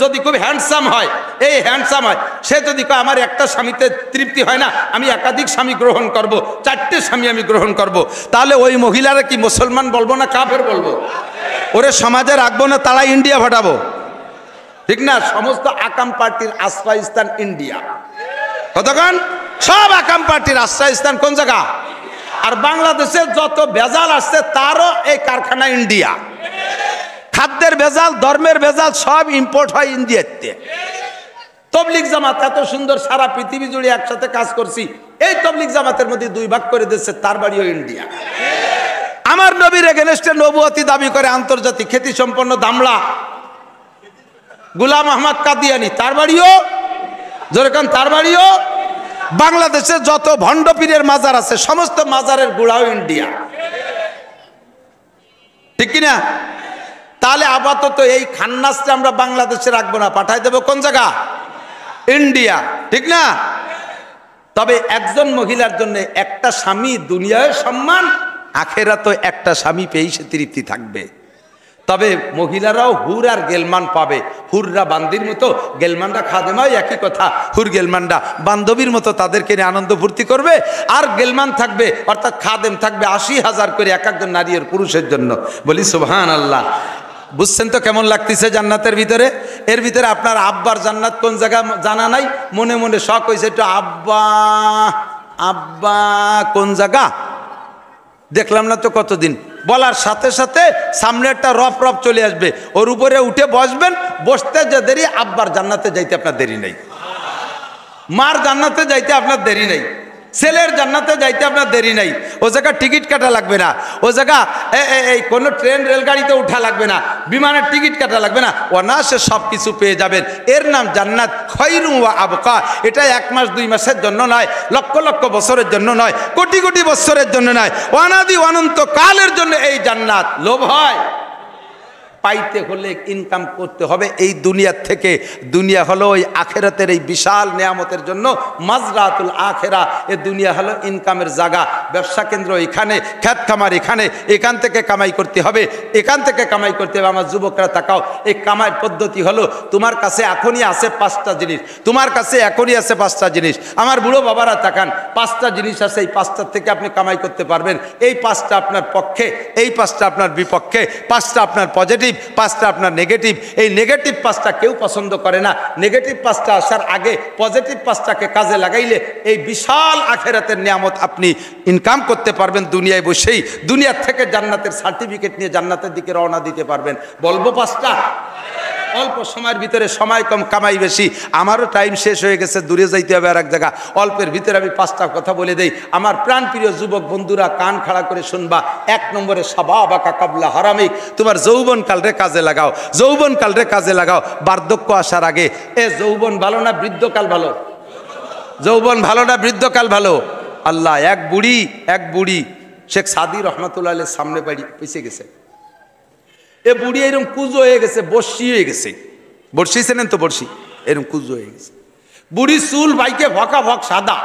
Speaker 1: যদি খুব হ্যান্ডসাম হয়, এই হ্যান্ডসাম হয়, সে যদি কয় আমার একটা স্বামীতে তৃপ্তি হয় না, আমি একাধিক স্বামী গ্রহণ করব, 4টে স্বামী আমি গ্রহণ করব, তাহলে ওই মহিলারা কি মুসলমান বলবো না কাফের বলবো? ওরে সমাজে রাখবো না তারা ইন্ডিয়া ফাটাবো? ঠিক না? সমস্ত আকাম পার্টির আশ্রয়স্থান ইন্ডিয়া। কতক্ষণ সব আকাম পার্টির আশ্রয়স্থান কোন জায়গা? আর বাংলাদেশে যত ভেজাল আসছে তারও এই কারখানা ইন্ডিয়া। খাদ্যের ভেজাল, ধর্মের ভেজাল সব ইম্পোর্ট হয় ইন্ডিয়াতে। তবলিগ জামাত এত সুন্দর, সারা পৃথিবী জুড়ে একসাথে কাজ করছি, এই তবলিগ জামাতের মধ্যে 2 ভাগ করে দিচ্ছে, তার বাড়িও ইন্ডিয়া। আমার নবীর এগেনস্টে নবুয়তি দাবি করে আন্তর্জাতিক খ্যাতি সম্পন্ন দামলা গোলাম আহমদ কাদিয়ানি, তার বাড়িও যেরকম, তার বাড়িও। বাংলাদেশে যত ভণ্ড পীরের মাজার আছে সমস্ত মাজারের গোড়াও ইন্ডিয়া, ঠিক কিনা? তাহলে আপাতত এই খান্নাসটা আমরা বাংলাদেশে রাখবো না, পাঠাই দেবো কোন জায়গা? ইন্ডিয়া, ঠিক না? তবে একজন মহিলার জন্য একটা স্বামী দুনিয়ায় সম্মান, আখেরাতে একটা স্বামী পেয়েই সে তৃপ্তি থাকবে। তবে মহিলারাও হুর আর গেলমান পাবে। হুররা বান্দির মতো, গেলমানরা খাদেমাও, একই কথা। হুর গেলমানরা বান্ধবীর মতো তাদেরকে নিয়ে আনন্দ ফুর্তি করবে, আর গেলমান থাকবে অর্থাৎ খাদেম থাকবে ৮০,০০০ করে এক একজন নারী আর পুরুষের জন্য। বলি সুবহানাল্লাহ। বুঝছেন তো কেমন লাগতেছে জান্নাতের ভিতরে? এর ভিতরে আপনার আব্বার জান্নাত কোন জায়গা জানা নাই, মনে মনে শখ হয়েছে একটু, আব্বা আব্বা কোন জায়গা দেখলাম না তো কতদিন। বলার সাথে সাথে সামনে একটা রফ রফ চলে আসবে, ওর উপরে উঠে বসবেন, বসতে যে দেরি, আব্বার জান্নাতে যাইতে আপনার দেরি নেই, মার জান্নাতে যাইতে আপনার দেরি নেই, ছেলের জান্নাতে যাইতে আপনার দেরি নাই। ও জায়গা টিকিট কাটা লাগবে না, ও জায়গা এই কোনো ট্রেন রেলগাড়িতে উঠা লাগবে না, বিমানের টিকিট কাটা লাগবে না, অনায়াসে সব কিছু পেয়ে যাবেন। এর নাম জান্নাত, খৈরুম ওয়া আবকা। এটা 1 মাস 2 মাসের জন্য নয়, লক্ষ লক্ষ বছরের জন্য নয়, কোটি কোটি বছরের জন্য নয়, অনাদি অনন্ত কালের জন্য এই জান্নাত। লোভ হয়? পাইতে হলে ইনকাম করতে হবে এই দুনিয়ার থেকে। দুনিয়া হলো ওই আখেরাতের এই বিশাল নিয়ামতের জন্য মাজরাতুল আখেরা। এ দুনিয়া হলো ইনকামের জায়গা, ব্যবসা কেন্দ্র এখানে, খ্যাত খামার এখানে, এখান থেকে কামাই করতে হবে, এখান থেকে কামাই করতে হবে। আমার যুবকরা তাকাও, এই কামাইয়ের পদ্ধতি হলো, তোমার কাছে এখনই আছে 5টা জিনিস, তোমার কাছে এখনই আছে 5টা জিনিস। আমার বুড়ো বাবারা তাকান, 5টা জিনিস আছে, এই 5টার থেকে আপনি কামাই করতে পারবেন। এই 5টা আপনার পক্ষে, এই 5টা আপনার বিপক্ষে, 5টা আপনার পজিটিভ, 5টা আপনার নেগেটিভ। এই নেগেটিভ 5টা কেউ পছন্দ করে না। নেগেটিভ 5টা আসার আগে পজিটিভ 5টাকে কাজে লাগাইলে এই বিশাল আখেরাতের নিয়ামত আপনি ইনকাম করতে পারবেন দুনিয়ায় বসেই। দুনিয়ার থেকে জান্নাতের সার্টিফিকেট নিয়ে জান্নাতের দিকে রওনা দিতে পারবেন। বলবো 5টা? অল্প সময়ের ভিতরে, সময় কম কামাই বেশি, আমারও টাইম শেষ হয়ে গেছে, দূরে যাইতে হবে আর এক জায়গা। অল্পের ভিতরে আমি 5টা কথা বলে দেই। আমার প্রাণপ্রিয় যুবক বন্ধুরা কান খাড়া করে শুনবা। 1 নম্বরে শাবাবাকা কাবলা হারামিক, তোমার যৌবন কালরে কাজে লাগাও, যৌবন কালরে কাজে লাগাও বার্ধক্য আসার আগে। এ যৌবন ভালো না বৃদ্ধকাল ভালো? যৌবন ভালো না বৃদ্ধকাল ভালো? আল্লাহ, এক বুড়ি শেখ সাদি রহমতুল্লাহ আলাইহির সামনে পিছিয়ে গেছে। এ বুড়ি এরকম কুজো হয়ে গেছে, বর্ষি হয়ে গেছে, বর্ষি চেনেন তো? বর্ষি এরকম কুজো হয়ে গেছে। বুড়ি চুল বাইকে ভকা ভক সাদা,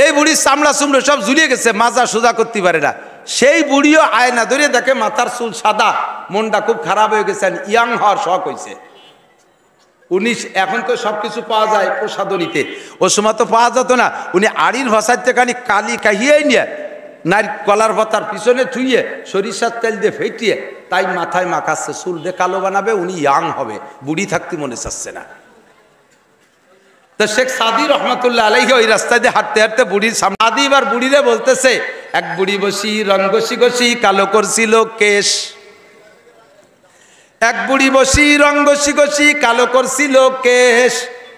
Speaker 1: এই বুড়ির চামড়া চুমড়ো সব ঝুলিয়ে গেছে, মাজা সোজা করতে পারে না। সেই বুড়িও আয়না ধরে দেখে মাথার চুল সাদা, মনটা খুব খারাপ হয়ে গেছে, ইয়াং হওয়ার শখ হয়েছে। উনি এখন তো সবকিছু পাওয়া যায় প্রসাদনীতে, ও সময় তো পাওয়া যেত না। উনি আড়ির ভাষাতে খানি কালি কাহিয়ে নিয়ে নারী কলার ভতার পিছনে ছুঁয়ে সরিষার তেল দিয়ে ফেটিয়ে তাই মাথায় মাখাচ্ছে, চুল দিয়ে কালো বানাবে, উনি ইয়াং হবে, বুড়ি থাকতে মনে চাচ্ছে না। তো শেখ সাদি রহমতুল্লাহ আলাইহি ওই রাস্তা দিয়ে হাঁটতে হাঁটতে বুড়ির সামনে, সাদি এবার বুড়িরে বলতেছে, এক বুড়ি বসি রং ঘষি ঘষি কালো করছিল কেশ, এক বুড়ি বসি রং ঘষি ঘষি কালো করছিল কেশ,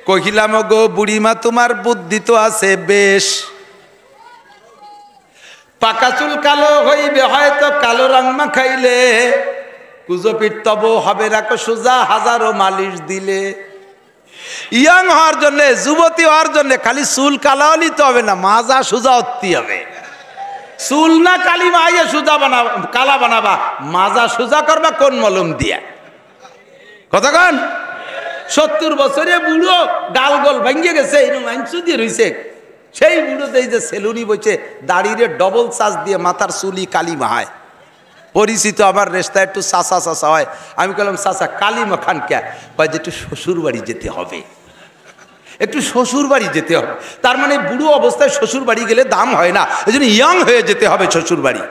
Speaker 1: কহিলাম গো বুড়িমা তোমার বুদ্ধি তো আছে বেশ, পাকা চুল কালো হইবে হয়তো কালো রং মাখাইলে, কুজোপিঠ তব হবে রাখো সোজা হাজারো মালিশ দিলে। ইয়াং হওয়ার জন্য, যুবতী হওয়ার জন্য খালি চুল কালা হলিতে হবে না, মাজা সোজা হতে হবে। চুল না কালি মাইয়া সোজা বানাবা, কালা বানাবা, মাজা সোজা করবা কোন মলম দিয়া, কথা কন। 70 বছরে বুড়ো গাল গোল ভাঙ্গে গেছে, এরকম আইনসু দিয়ে রয়েছে, সেই বুড়োতে এই যে সেলুনি বইছে দাড়িরে ডবল চাষ দিয়ে মাথার চুলি কালি মাহায়। পরিচিত আমার রেস্তা একটু চাচা চাচা হয়, আমি বললাম চাচা কালি মাখান কে? কয় যে একটু শ্বশুর বাড়ি যেতে হবে, একটু শ্বশুর বাড়ি যেতে হবে। তার মানে বুড়ো অবস্থায় শ্বশুর বাড়ি গেলে দাম হয় না, এই জন্য ইয়াং হয়ে যেতে হবে শ্বশুর বাড়ি।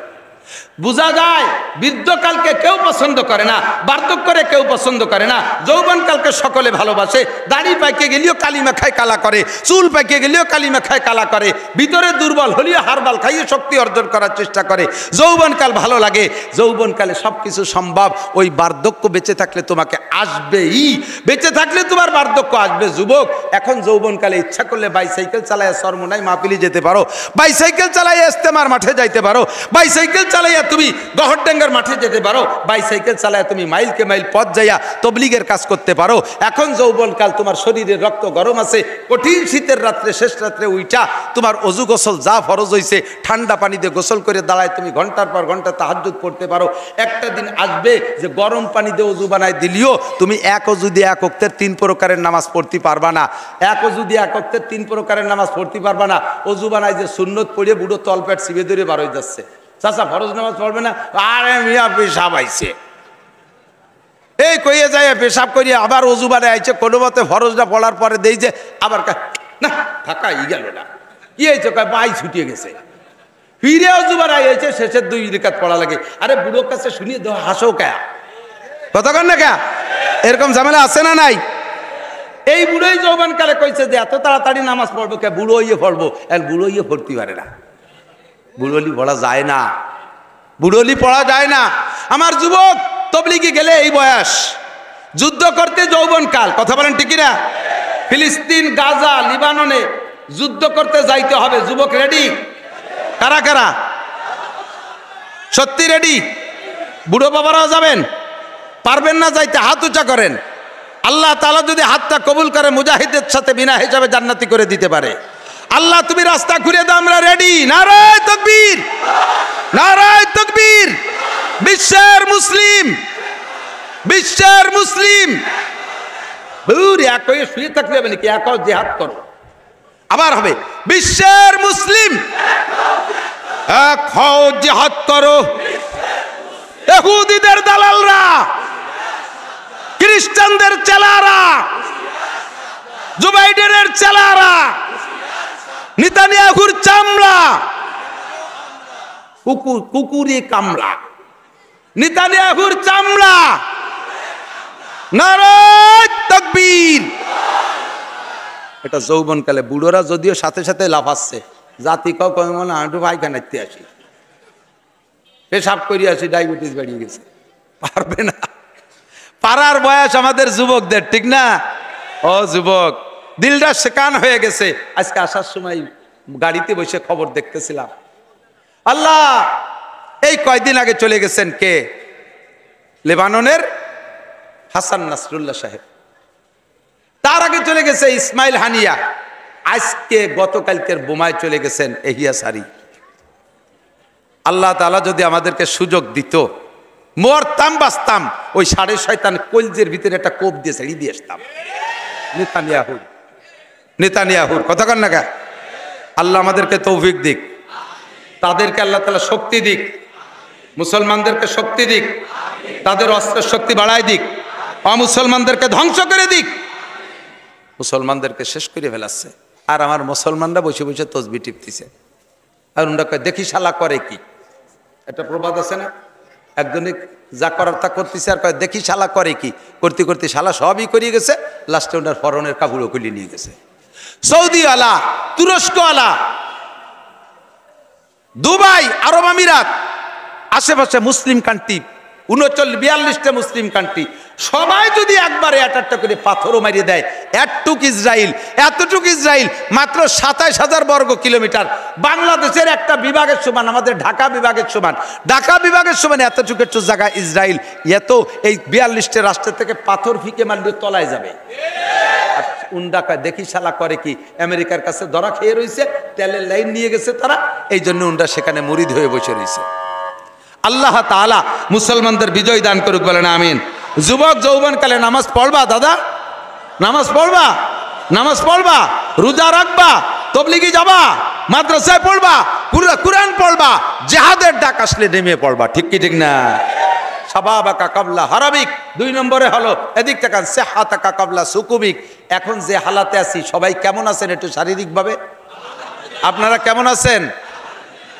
Speaker 1: বোঝা যায় বৃদ্ধকালকে কেউ পছন্দ করে না, বার্ধক্যরে কেউ পছন্দ করে না, যৌবনকালকে সকলে ভালোবাসে। দাড়ি পাইকে গেলেও কালি মাখায় কালা করে, চুল পাইকে গেলেও কালি মাখায় কালা করে, ভিতরে দুর্বল হলেও হারবাল খাইয়ে শক্তি অর্জন করার চেষ্টা করে। যৌবনকাল ভালো লাগে, যৌবনকালে সব কিছু সম্ভব। ওই বার্ধক্য বেঁচে থাকলে তোমাকে আসবেই, বেঁচে থাকলে তোমার বার্ধক্য আসবে। যুবক এখন যৌবনকালে ইচ্ছা করলে বাইসাইকেল চালায় সরমনাই মাহফিলে যেতে পারো, বাইসাইকেল চালাইয়া ইস্তেমার মাঠে যাইতে পারো, বাইসাইকেল চালাইয়া তুমি গহরডাঙ্গার মাঠে যেতে পারো, বাইসাইকেল চালাইয়া তুমি মাইলকে মাইল পথ যাইয়া তবলিগের কাজ করতে পারো। এখন যৌবনকাল, তোমার শরীরের রক্ত গরম আছে, কঠিন শীতের রাত্রে শেষ রাত্রে উইটা তোমার অজু গোসল যা ফরজ হইছে ঠান্ডা পানি দিয়ে গোসল করে দাঁড়ায় তুমি ঘন্টার পর ঘন্টা তাহাজ্জুদ পড়তে পারো। একটা দিন আসবে যে গরম পানি দিয়ে অজু বানায় দিলিও তুমি এক অজু দিয়ে এক ওয়াক্তের 3 প্রকারের নামাজ পড়তে পারবা না, এক অজু দিয়ে এক ওয়াক্তের 3 প্রকারের নামাজ পড়তে পারবা না। অজু বানায় যে সুন্নত পড়ে বুড়ো তলপেট চিবে ধরে বার হয়ে যাচ্ছে, চাচা ফরজ নামাজ পড়বে না? আরে মিয়া পেশাব আইছে, এই কইয়ে যায় পেশাব করিয়ে আবার অজু বানায় আইছে, কোনো মতে ফরজটা পড়ার পরে দেই যে আবার না থাকা ই গেল না, কি হয়েছে? কয় বাই ছুটিয়ে গেছে, ফিরে অজু বানায় হয়েছে, শেষের 2 রিকাত পড়া লাগে। আরে বুড়োর কাছে শুনিয়ে দেওয়া হাসো কে, কতক্ষণ না কে? এরকম ঝামেলা আছে না নাই? এই বুড়োই যৌবনকালে কইছে যে এত তাড়াতাড়ি নামাজ পড়বো কে, বুড়ো ইয়ে পড়বো, আর বুড়ো ইয়ে পড়তে পারে না, বুড়োলি পড়া যায় না, বুড়োলি পড়া যায় না। আমার যুবক তবলিগে গেলে এই বয়স, যুদ্ধ করতে যৌবনকাল, কথা বলেন ঠিক না? ফিলিস্তিন, গাজা, লিবাননে যুদ্ধ করতে যাইতে হবে, যুবক রেডি? কারা কারা সত্যি রেডি? বুড়ো বাবারাও যাবেন? পারবেন না যাইতে? হাত উঁচা করেন। আল্লাহ তাআলা যদি হাতটা কবুল করে মুজাহিদের সাথে বিনা হিসাবে জান্নাতি করে দিতে পারে। আল্লাহ তুমি রাস্তা ঘুরে দাও, আমরা রেডি। নারায়ে তাকবীর, নারায়ে তাকবীর। বিশ্বের মুসলিম, বিশ্বের মুসলিম বুড়ি এক হয়ে শুয়ে থাকলে হবে নাকি? এক জিহাদ করো, আবার হবে বিশ্বের মুসলিম এক হও, জিহাদ করো। ইহুদিদের দালালরা, খ্রিস্টানদের চেলারা, জো বাইডেনের চেলারা, নেতানিয়াহুর চামড়া, কুকুরি কামড়া, নেতানিয়াহুর চামড়া। নারায়ে তাকবীর। এটা যৌবনকালে বুড়োরা যদিও সাথে সাথে লাফাচ্ছে, জাতি কাউ কয় মনে হাঁটু পায়খানাতে আসি, পেশাব করি আসি, ডায়াবেটিস বেরিয়ে গেছে, পারবে না। পারার বয়স আমাদের যুবকদের, ঠিক না? ও যুবক, দিলটা সেকান হয়ে গেছে। আজকে আসার সময় গাড়িতে বসে খবর দেখতেছিলাম, আল্লাহ এই কয়দিন আগে চলে গেছেন কে? লেবাননের হাসান নাসরুল্লাহ সাহেব। তার আগে চলে গেছে ইসমাইল হানিয়া। আজকে গতকালকের বোমায় চলে গেছেন এহিয়া সারি। আল্লাহ তাআলা যদি আমাদেরকে সুযোগ দিত, মরতাম বাঁচতাম, ওই 6.5 কলজের ভিতরে একটা কোপ দিয়ে ছেড়ে দিয়ে আসতাম। নেতানিয়াহুর, নেতানিয়াহুর কথা কন না গা? আল্লাহ আমাদেরকে তৌফিক দিক, তাদেরকে আল্লাহ তাআলা শক্তি দিক, মুসলমানদেরকে শক্তি দিক, তাদের অস্ত্রের শক্তি বাড়ায় দিক, অমুসলমানদেরকে ধ্বংস করে দিক। মুসলমানদেরকে শেষ করে ফেলাচ্ছে, আর আমার মুসলমানরা বসে বসে তসবিহ টিপতেছে। আর ওরা কয় দেখি শালা করে কি, একটা প্রবাদ আছে না, একজনে যা করার তা করতেছে আর কয় দেখি শালা করে কি, করতে করতে শালা সবই করিয়ে গেছে, লাস্টে ওনার ফরনের কাপড়ও খুলে নিয়ে গেছে। সৌদি আলা, তুরস্ক আলা, দুবাই, আরব আমিরাত, আশেপাশে মুসলিম কান্ট্রি 39-42টা মুসলিম কান্ট্রি, সবাই যদি একবারে একটা করে পাথরও মারিয়ে দেয়, এতটুক ইসরায়েল মাত্র 27,000 বর্গ কিলোমিটার, বাংলাদেশের একটা বিভাগের সমান, আমাদের ঢাকা বিভাগের সমান, ঢাকা বিভাগের সমান এতটুকু একটু জায়গা ইসরায়েল, এত এই 42টা রাষ্ট্র থেকে পাথর ফিকে মারলে তলায় যাবে। উন্ডাকা দেখি শালা করে কি, আমেরিকার কাছে ধরা খেয়ে রয়েছে, তেলের লাইন নিয়ে গেছে তারা, এই জন্য উন্ডা সেখানে মুরিদ হয়ে বসে রয়েছে। আল্লাহ তাআলা মুসলমানদের বিজয় দান করুক, বলেন আমিন। যুবক যৌবনকালে নামাজ পড়বা দাদা, নামাজ পড়বা, নামাজ পড়বা, রোজা রাখবা, তবলিগি যাবা, মাদ্রাসায় পড়বা, কুরআন পড়বা, জিহাদের ডাক আসলে নেমে পড়বা, ঠিক কি ঠিক না? শাবাবাকা কাবলা হারামিক। 2 নম্বরে হলো এদিক তাকান, সিহহাতাকা কাবলা সুকুমিক। এখন যে হালাতে আছি সবাই কেমন আছেন একটু শারীরিকভাবে? আপনারা কেমন আছেন?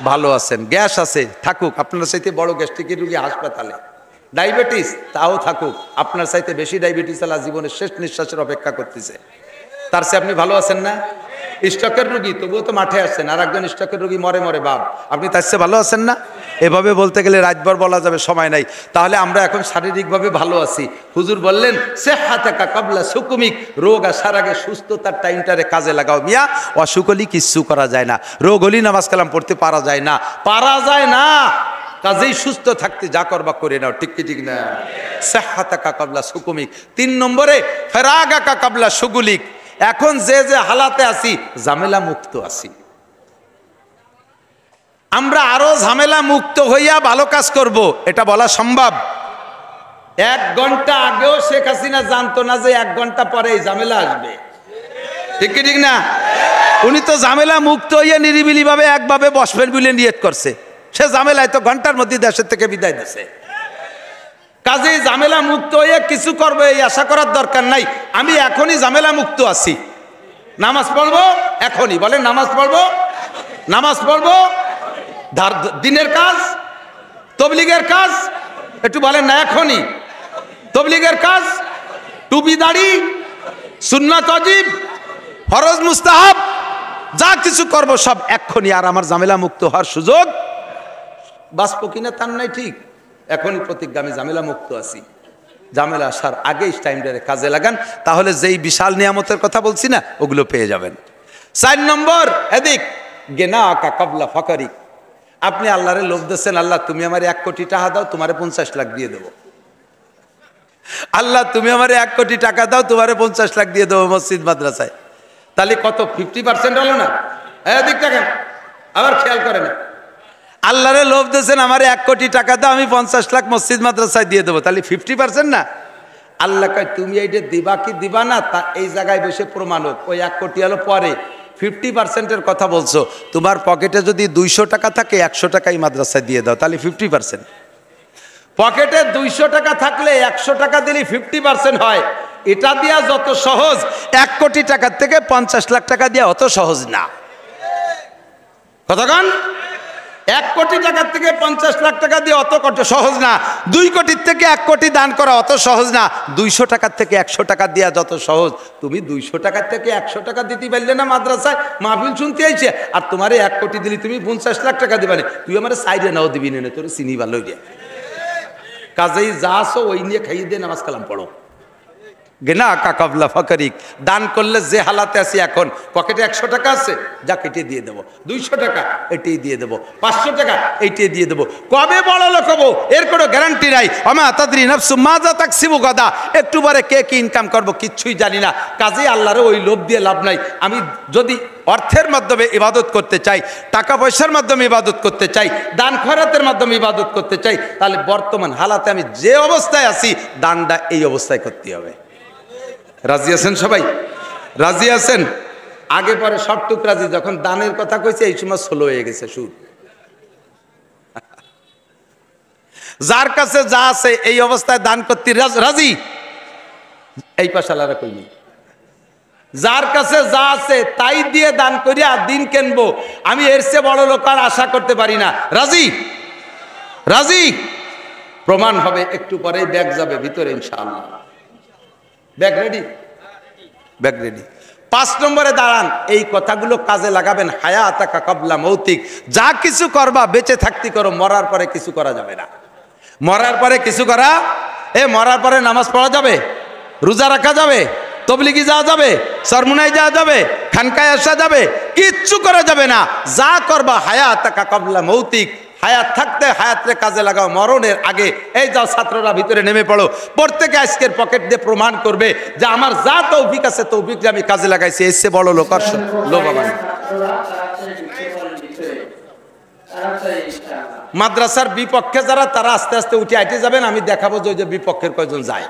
Speaker 1: ভালো আছেন। গ্যাস আছে, থাকুক, আপনার চাইতে বড় গ্যাস্ট্রিকের রোগী হাসপাতালে, ডায়াবেটিস তাও থাকুক, আপনার চাইতে বেশি ডায়াবেটিস আলা জীবনের শেষ নিঃশ্বাসের অপেক্ষা করতেছে, তার চেয়ে আপনি ভালো আছেন না? স্ট্রোকের রোগী তবুও তো মাঠে আসছেন, আর একজন স্ট্রোকের রোগী মরে মরে বাপ, আপনি তার চেয়ে ভালো আছেন না? এভাবে বলতে গেলে রাতভর বলা যাবে, সময় নাই। তাহলে আমরা এখন শারীরিকভাবে ভালো আছি। হুজুর বললেন সিহহাতাকা কাবলা সুকুমিক, রোগ আসার আগে সুস্থতার টাইমটারে কাজে লাগাও মিয়া, অসুখ হলে কিচ্ছু করা যায় না, রোগ হলে নামাজ কালাম পড়তে পারা যায় না, পারা যায় না, কাজেই সুস্থ থাকতে যা করবা করে নাও, ঠিক কি ঠিক না? সিহহাতাকা কাবলা সুকুমিক। 3 নম্বরে ফেরাগাকা কাবলা সুগুলিক। এখন যে হালাতে আছি ঝামেলা মুক্ত আছি, আমরা আরো ঝামেলা মুক্ত হইয়া ভালো কাজ করব, এটা বলা সম্ভব? 1 ঘন্টা আগেও শেখ হাসিনা জানতো না যে 1 ঘন্টা পরে এই ঝামেলা আসবে, ঠিক কি ঠিক না? উনি তো ঝামেলা মুক্ত হইয়া নিরিবিলি ভাবে একভাবে বসবেন বলে নিয়ত করছে, সে ঝামেলায় তো ঘন্টার মধ্যে দেশের থেকে বিদায় দিছে। কাজেই ঝামেলা মুক্ত হয়ে কিছু করবো এই আশা করার দরকার নাই। আমি এখনই ঝামেলা মুক্ত আছি, নামাজ পড়বো এখনই, বলেন নামাজ পড়বো, নামাজ পড়বো, দিনের কাজ, তবলিগের কাজ, একটু বলেন না এখনই, তবলিগের কাজ, টুপি দাড়ি, সুন্নাত ওয়াজিব, ফরজ মুস্তাহাব, যা কিছু করবো সব এখনই, আর আমার ঝামেলা মুক্ত হওয়ার সুযোগ বাঁচবো কিনা তার নাই ঠিক, এখনই প্রতিজ্ঞা আমি ঝামেলা মুক্ত আছি। ঝামেলা আসার আগেই টাইমটারে কাজে লাগান, তাহলে যেই বিশাল নিয়ামতের কথা বলছি না ওগুলো পেয়ে যাবেন। 4 নম্বর এদিক গেনা আকা কাবলা ফাকারিক। আপনি আল্লাহরে লোভ দিচ্ছেন, আল্লাহ তুমি আমার 1 কোটি টাকা দাও, তোমারে 50 লাখ দিয়ে দেবো। আল্লাহ তুমি আমার 1 কোটি টাকা দাও, তোমারে 50 লাখ দিয়ে দেবো মসজিদ মাদ্রাসায়। তাহলে কত 50% হলো না? এদিক দেখেন, আবার খেয়াল করে না, আল্লাহরে লোভ দিয়েছেন আমার 1 কোটি টাকা দাও, আমি 50 লাখ মসজিদ মাদ্রাসায় দিয়ে দেবো, তাহলে 50% না? আল্লাহ কয় তুমি এইটা দিবা কি দিবা না তা এই জায়গায় বসে প্রমাণ হোক, ওই 1 কোটি হলো পরে, 50%-এর কথা বলছো, তোমার পকেটে যদি 200 টাকা থাকে 100 টাকাই মাদ্রাসায় দিয়ে দাও, তাহলে 50%। পকেটে 200 টাকা থাকলে 100 টাকা দিলে 50% হয়, এটা দিয়া যত সহজ 1 কোটি টাকার থেকে 50 লাখ টাকা দিয়া অত সহজ না। কতক্ষণ? 1 কোটি টাকার থেকে 50 লাখ টাকা দিয়ে অত সহজ না, 2 কোটির থেকে 1 কোটি দান করা অত সহজ না, 200 টাকার থেকে 100 টাকা দেওয়া যত সহজ। তুমি 200 টাকার থেকে 100 টাকা দিতে পারলে না মাদ্রাসায় মাহফিল শুনতে আইছে, আর তোমারে 1 কোটি দিলি তুমি 50 লাখ টাকা দিবা না, তুই আমার সাইডে নাও দিবি না, তোর চিনি ভালো গিয়া। কাজেই যা আসো ওই নিয়ে খাইয়ে দিয়ে নামাজ কালাম পড়ো। গেনা আকা কাবলা ফাকারিক। দান করলে যে হালাতে আছি এখন, পকেটে 100 টাকা আছে, যা কেটে দিয়ে দেবো, 200 টাকা এটাই দিয়ে দেবো, 500 টাকা এইটাই দিয়ে দেবো। কবে বড় লোক হবো এর কোনো গ্যারান্টি নাই। আমা তাদরি নাফসু মাজা তাকসিবু গাদা, একটু পরে কে কি ইনকাম করবো কিচ্ছুই জানি না। কাজেই আল্লাহরে ওই লোভ দিয়ে লাভ নাই। আমি যদি অর্থের মাধ্যমে ইবাদত করতে চাই, টাকা পয়সার মাধ্যমে ইবাদত করতে চাই, দান খয়রাতের মাধ্যমে ইবাদত করতে চাই, তাহলে বর্তমান হালাতে আমি যে অবস্থায় আছি দানটা এই অবস্থায় করতে হবে। রাজি আছেন সবাই? রাজি আছেন? আগে পরে শর্ট টুকরাজি যখন দানের কথা কইছে এই সময় স্লো হয়ে গেছে সুর। যার কাছে যা আছে এই অবস্থায় দান করতে রাজি, এই পাশালারা কইনি। যার কাছে যা আছে তাই দিয়ে দান করিয়া দিন কেনবো, আমি এর চেয়ে বড় লোক আর আশা করতে পারি না। রাজি? রাজি? প্রমাণ হবে একটু পরেই, ব্যাগ যাবে ভিতরে ইনশাআল্লাহ। Bag ready? Bag ready. 5 নম্বরে দাঁড়ান, এই কথাগুলো কাজে লাগাবেন। হায়াতাকা কাবলা মৌতিক, যা কিছু করবা বেঁচে থাকতে করো, মরার পরে কিছু করা যাবে না। মরার পরে কিছু করা, মরার পরে নামাজ পড়া যাবে, রোজা রাখা যাবে, তবলিগি যাওয়া যাবে, সরমুনায় যাওয়া যাবে, খানকায় আসা যাবে, কিচ্ছু করা যাবে না। যা করবা হায়াতাকা কাবলা মৌতিক, হায়াত থাকতে হায়াতরে কাজে লাগাও, মরণের আগে। এই যাও ছাত্ররা ভিতরে নেমে পড়ো, প্রত্যেকে আজকের পকেট দিয়ে প্রমাণ করবে যে আমার যা তৌফিক আছে তৌফিক যে আমি কাজে লাগাইছি। এসে বড় লোক লোবাবানি। মাদ্রাসার বিপক্ষে যারা, তারা আস্তে আস্তে উঠে আইতে যাবেন, আমি দেখাবো যে বিপক্ষের কয়জন যায়।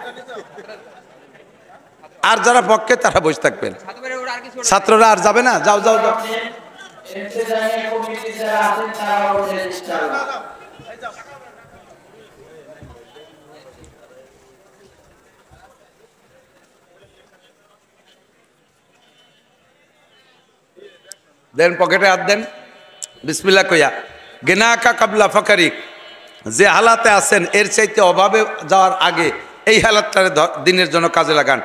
Speaker 1: আর যারা পক্ষে তারা বসে থাকবেন। ছাত্ররা আর যাবে না, যাও যাও যাও। দেন পকেটে হাত দেন, বিসমিল্লাহ কইয়া। গিনাকা কাবলা ফাকারিক, যে হালাতে আছেন এর চাইতে অভাবে যাওয়ার আগে এই হালাতটারে দিনের জন্য কাজে লাগান,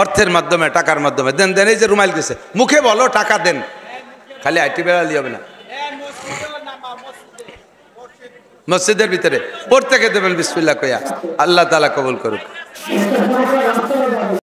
Speaker 1: অর্থের মাধ্যমে, টাকার মাধ্যমে। দেন দেন, এই যে রুমাইল দিছে, মুখে বলো টাকা দেন, খালি আইটি বেড়ালি হবে না। মসজিদের ভিতরে প্রত্যেকে দেবেন বিসমিল্লাহ কইয়া। আল্লাহ তাআলা কবুল করুক।